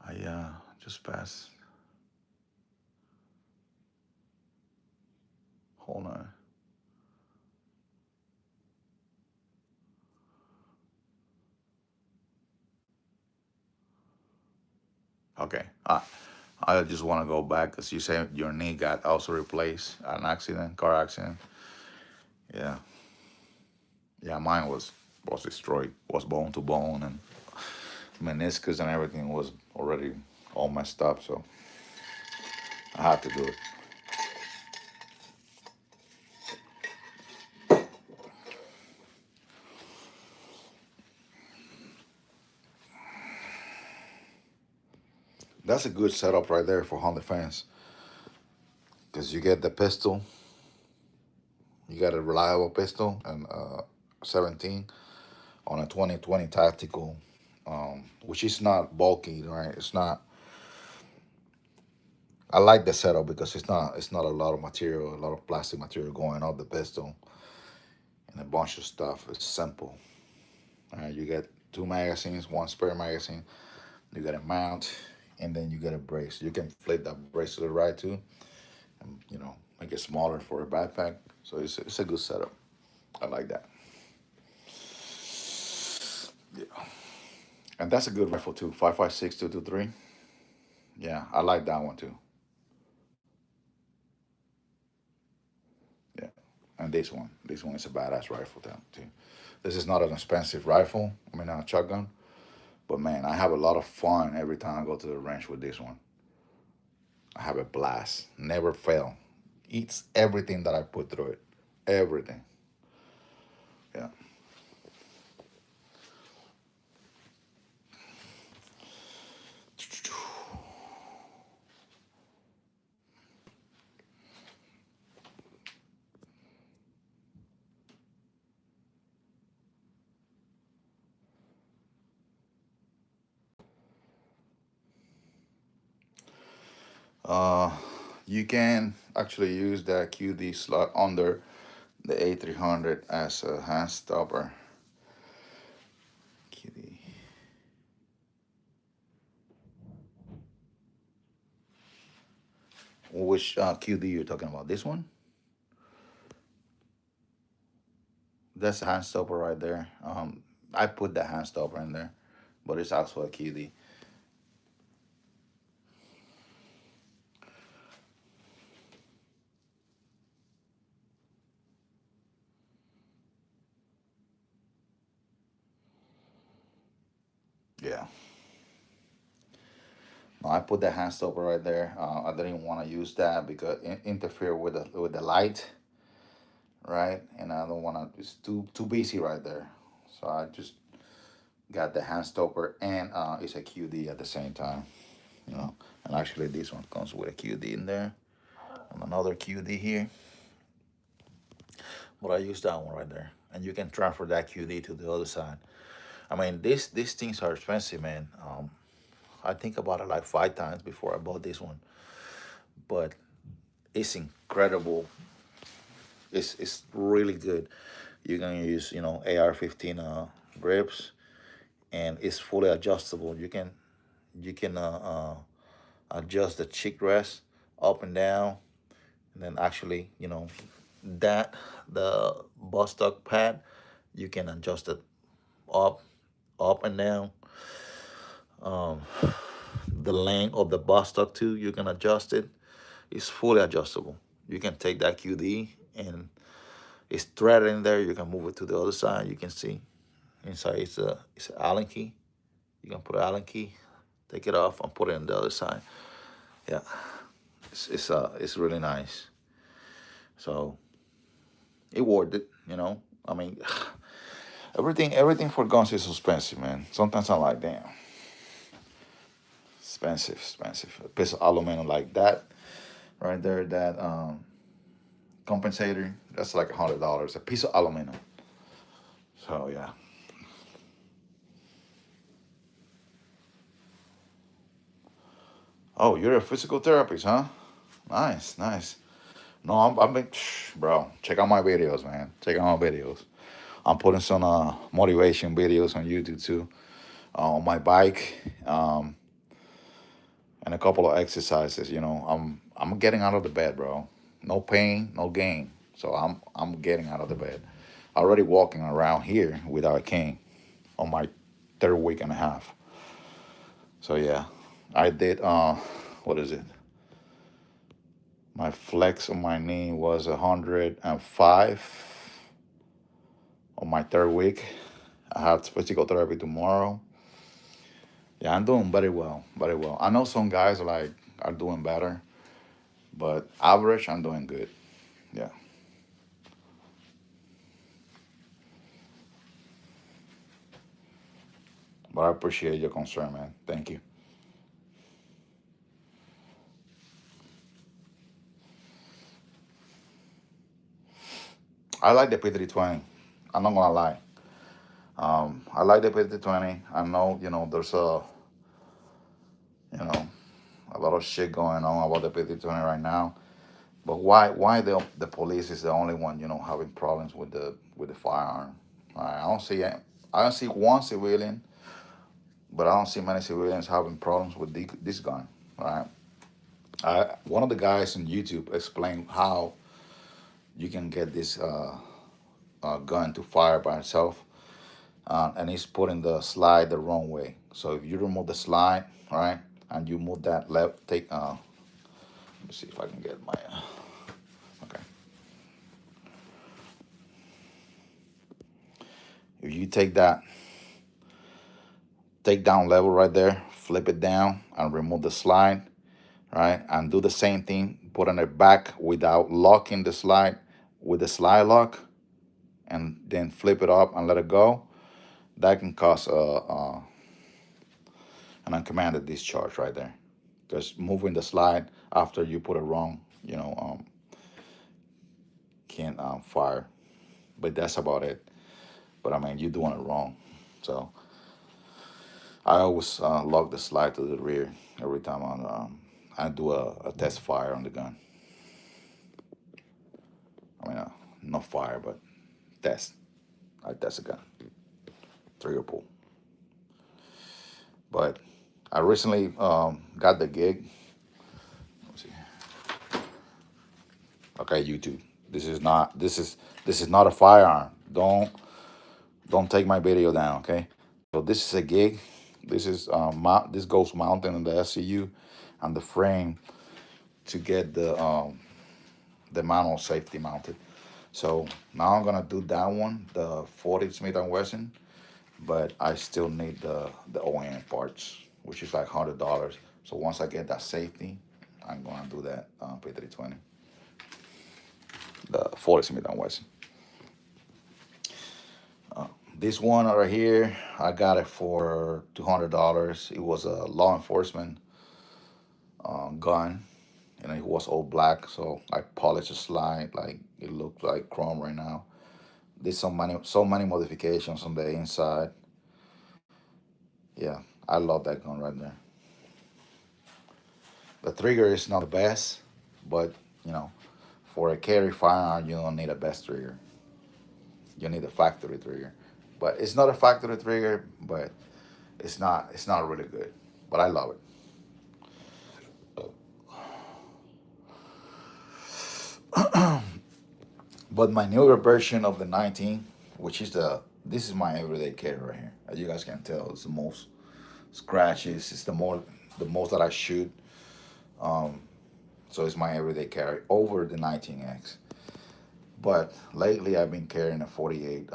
I just passed. Hold on. Okay. I just want to go back because you said your knee got also replaced, an accident, car accident. Yeah. Yeah, mine was destroyed, was bone to bone, and meniscus and everything was already all messed up. So I had to do it. That's a good setup right there for Honda fans, because you get the pistol, you got a reliable pistol, and 17 on a 2020 tactical, which is not bulky, right? It's not. I like the setup because it's not a lot of material, a lot of plastic material going off the pistol and a bunch of stuff. It's simple. You get two magazines, one spare magazine. You got a mount, and then you get a brace. You can flip that brace to the right too, and make it smaller for a backpack. So it's a good setup. I like that. Yeah, and that's a good rifle too. 5.56 223. Yeah, I like that one too. Yeah, and this one is a badass rifle too. This is not an expensive rifle. I mean, a shotgun, but man, I have a lot of fun every time I go to the range with this one. I have a blast. Never fail. Eats everything that I put through it. Everything. Yeah. Uh, you can actually use that QD slot under the A300 as a hand stopper. QD. Which QD you're talking about? This one? That's a hand stopper right there. I put the hand stopper in there, but it's also a QD. Yeah. No, I put the hand stopper right there. I didn't want to use that because it interfere with the light, right? And I don't want to. It's too busy right there. So I just got the hand stopper and it's a QD at the same time. And actually this one comes with a QD in there and another QD here. But I use that one right there, and you can transfer that QD to the other side. I mean, these things are expensive, man. I think about it like 5 times before I bought this one, but it's incredible. It's really good. You can use AR-15 grips, and it's fully adjustable. You can adjust the cheek rest up and down, and then actually that the buttock pad, you can adjust it up and down. um the length of the buttock too, you can adjust it. It's fully adjustable. You can take that QD and it's threaded in there. You can move it to the other side. You can see inside it's an Allen key. You can put an Allen key, take it off, and put it on the other side. Yeah, it's really nice. So it worth it. I mean, everything for guns is expensive, man. Sometimes I'm like, damn, expensive. A piece of aluminum like that, right there, that compensator, that's like $100. A piece of aluminum. So yeah. Oh, you're a physical therapist, huh? Nice. No, I'm been, bro. Check out my videos, man. Check out my videos. I'm putting some motivation videos on YouTube too, on my bike, and a couple of exercises. I'm getting out of the bed, bro. No pain, no gain. So I'm getting out of the bed. Already walking around here without a cane on my third week and a half. So yeah, I did. What is it? My flex on my knee was 105 on my third week. I have physical therapy tomorrow. Yeah, I'm doing very well, very well. I know some guys like are doing better, but average, I'm doing good. Yeah, but I appreciate your concern, man. Thank you. I like the P320. I'm not gonna lie. I like the P320. I know, there's you know, a lot of shit going on about the P320 right now. But why the police is the only one, having problems with the firearm? I don't see one civilian, but I don't see many civilians having problems with this gun. Right? One of the guys on YouTube explained how you can get this gun to fire by itself, and he's putting the slide the wrong way. So if you remove the slide, right, and you move that left, let me see if I can get my. Okay. If you take down level right there, flip it down, and remove the slide, right, and do the same thing, putting it back without locking the slide with the slide lock, and then flip it up and let it go. That can cause an uncommanded discharge right there, because moving the slide after you put it wrong, can fire. But that's about it. But I mean, you're doing it wrong. So I always lock the slide to the rear every time I do a test fire on the gun. I mean, not fire, but test. I test a gun, trigger pull. But I recently got the gig. Let's see. Okay, YouTube. This is not a firearm. Don't take my video down. Okay. So this is a gig. This goes mounted in the SCU and the frame to get the manual safety mounted. So now I'm gonna do that one, the 40 Smith and Wesson, but I still need the OEM parts, which is like $100. So once I get that safety, I'm gonna do that P320, the 40 Smith and Wesson. This one right here, I got it for $200. It was a law enforcement gun, and it was all black. So I polished the slide, like it looks like chrome right now. Did so many modifications on the inside. Yeah, I love that gun right there. The trigger is not the best, but you know, for a carry firearm, you don't need a best trigger. You need a factory trigger. But it's not a factory trigger, but it's not really good. But I love it. But my newer version of the 19, which is this is my everyday carry right here. As you guys can tell, it's the most scratches. It's the most that I shoot. Um, so it's my everyday carry over the 19X. But lately I've been carrying a 48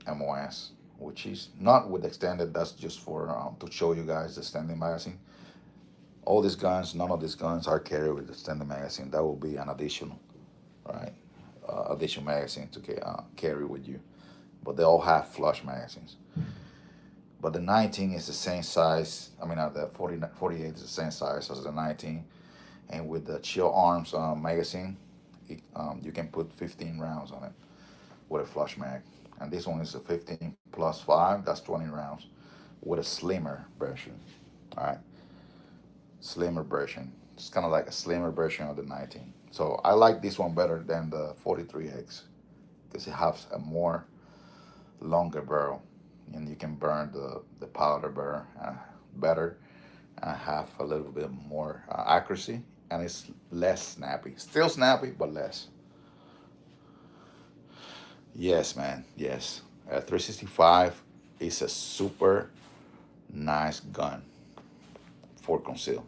MOS, which is not with extended. That's just for to show you guys the extended magazine. All these guns, none of these guns are carried with extended magazine. That will be an additional, right? Additional magazine to carry with you. But they all have flush magazines. But the 19 is the same size. I mean, the 48 is the same size as the 19. And with the Chill Arms magazine, you can put 15 rounds on it with a flush mag. And this one is a 15 plus 5, that's 20 rounds with a slimmer version. All right, slimmer version. It's kind of like a slimmer version of the 19. So I like this one better than the 43X because it has a more longer barrel, and you can burn the powder better and have a little bit more accuracy, and it's less snappy. Still snappy, but less. Yes, man. Yes. 365 is a super nice gun for conceal.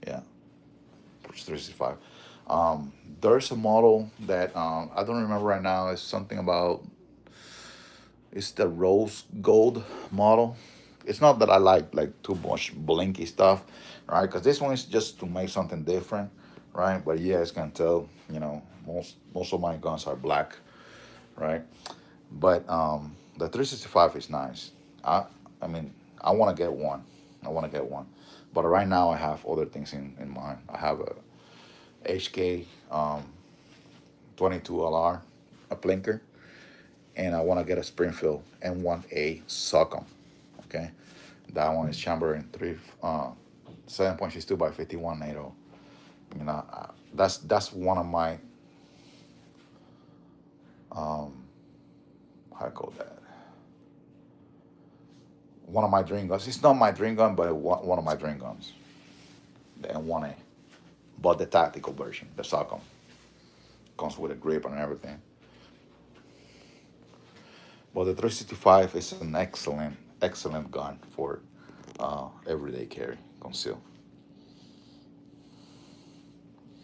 Yeah, 365. There's a model that I don't remember right now. It's something about, it's the rose gold model. It's not that I like too much blinky stuff, right? Because this one is just to make something different, right? But you guys can tell, most of my guns are black, right? But the 365 is nice. I mean, I want to get one. I want to get one. But right now I have other things in mind. I have a HK 22 LR, a blinker, and I want to get a Springfield M1A Socom. Okay, that one is chambered in 7.62 by 51 NATO. That's one of my how I call that, one of my dream guns. It's not my dream gun, but one of my dream guns, the M1A, but the tactical version, the Socom, comes with a grip and everything. But the 365 is an excellent gun for everyday carry, conceal.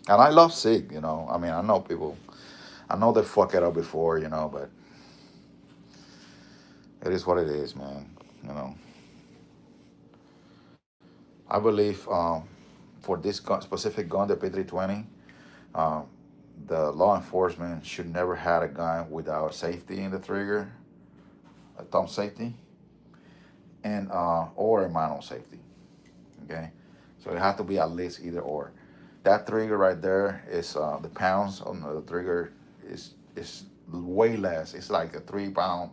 And I love SIG, I mean, I know people, I know they fuck it up before, but it is what it is, man. You know, I believe for this gun, specific gun, the P320, um, the law enforcement should never had a gun without safety in the trigger, a thumb safety, and or a manual safety. Okay, so it has to be at least either or. That trigger right there is the pounds on the trigger is way less. It's like a 3 pound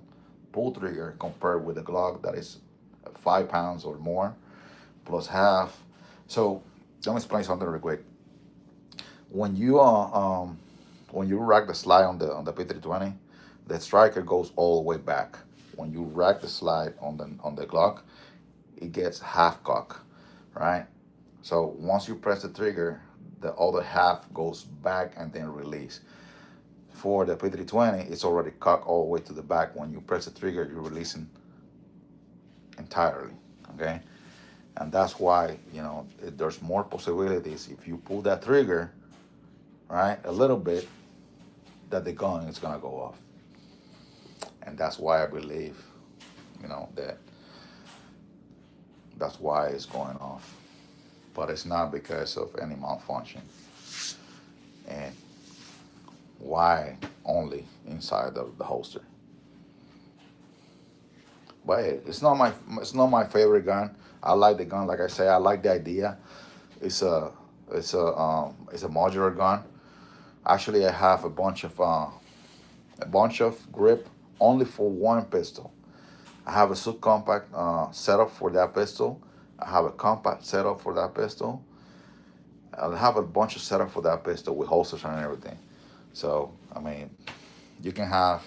pull trigger compared with the Glock that is 5 pounds or more plus half. So let me explain something real quick. When you when you rack the slide on the P320, the striker goes all the way back. When you rack the slide on the Glock, it gets half cock, right? So once you press the trigger, the other half goes back and then release. For the P320, it's already cocked all the way to the back. When you press the trigger, you're releasing entirely. Okay, and that's why there's more possibilities if you pull that trigger right a little bit that the gun is gonna go off, and that's why I believe that that's why it's going off, but it's not because of any malfunction. And why only inside the holster? But hey, it's not my favorite gun. I like the gun, like I say. I like the idea. It's a it's a modular gun. Actually, I have a bunch of grip only for one pistol. I have a subcompact setup for that pistol. I have a compact setup for that pistol. I have a bunch of setup for that pistol with holsters and everything. So I mean, you can have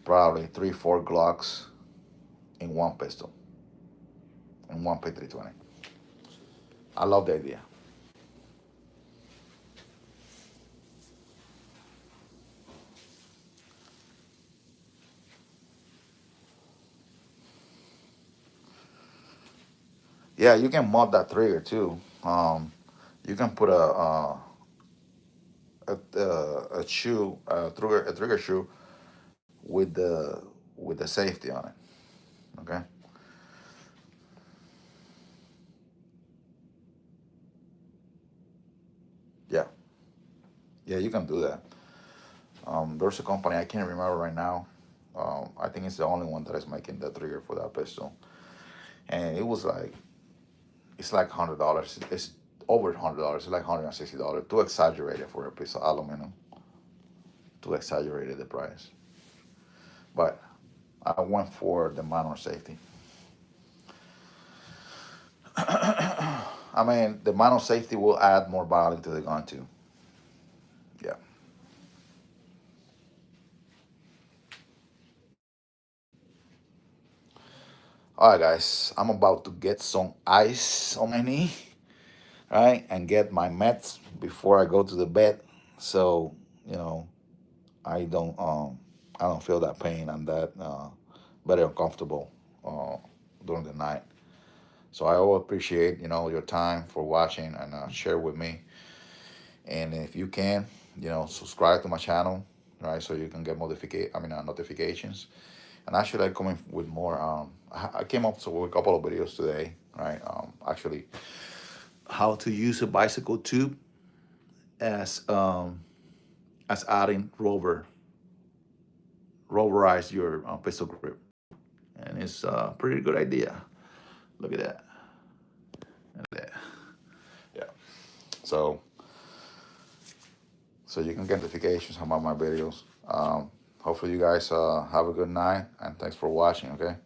probably 3, 4 Glocks in one pistol, in one P320. I love the idea. Yeah, you can mod that trigger too. You can put a shoe, a trigger shoe with the safety on it. Okay. Yeah, yeah, you can do that. There's a company I can't remember right now. I think it's the only one that is making the trigger for that pistol, and it's like $100. It's over $100. It's like $160. Too exaggerated for a piece of aluminum. Too exaggerated the price. But I went for the manual safety. I mean, the manual safety will add more value to the gun too. Yeah. All right, guys. I'm about to get some ice on my knee, right, and get my meds before I go to the bed. So you know, I don't um I don't feel that pain and that very uncomfortable uh, during the night. So I will appreciate your time for watching and share with me. And if you can, subscribe to my channel, right? So you can get notifications. And actually, I'm coming with more. I came up with a couple of videos today, right? Actually, how to use a bicycle tube as adding rubberized your pistol grip, and it's a pretty good idea. Look at that. And that. Yeah. So you can get notifications about my videos. Hopefully you guys have a good night, and thanks for watching. Okay.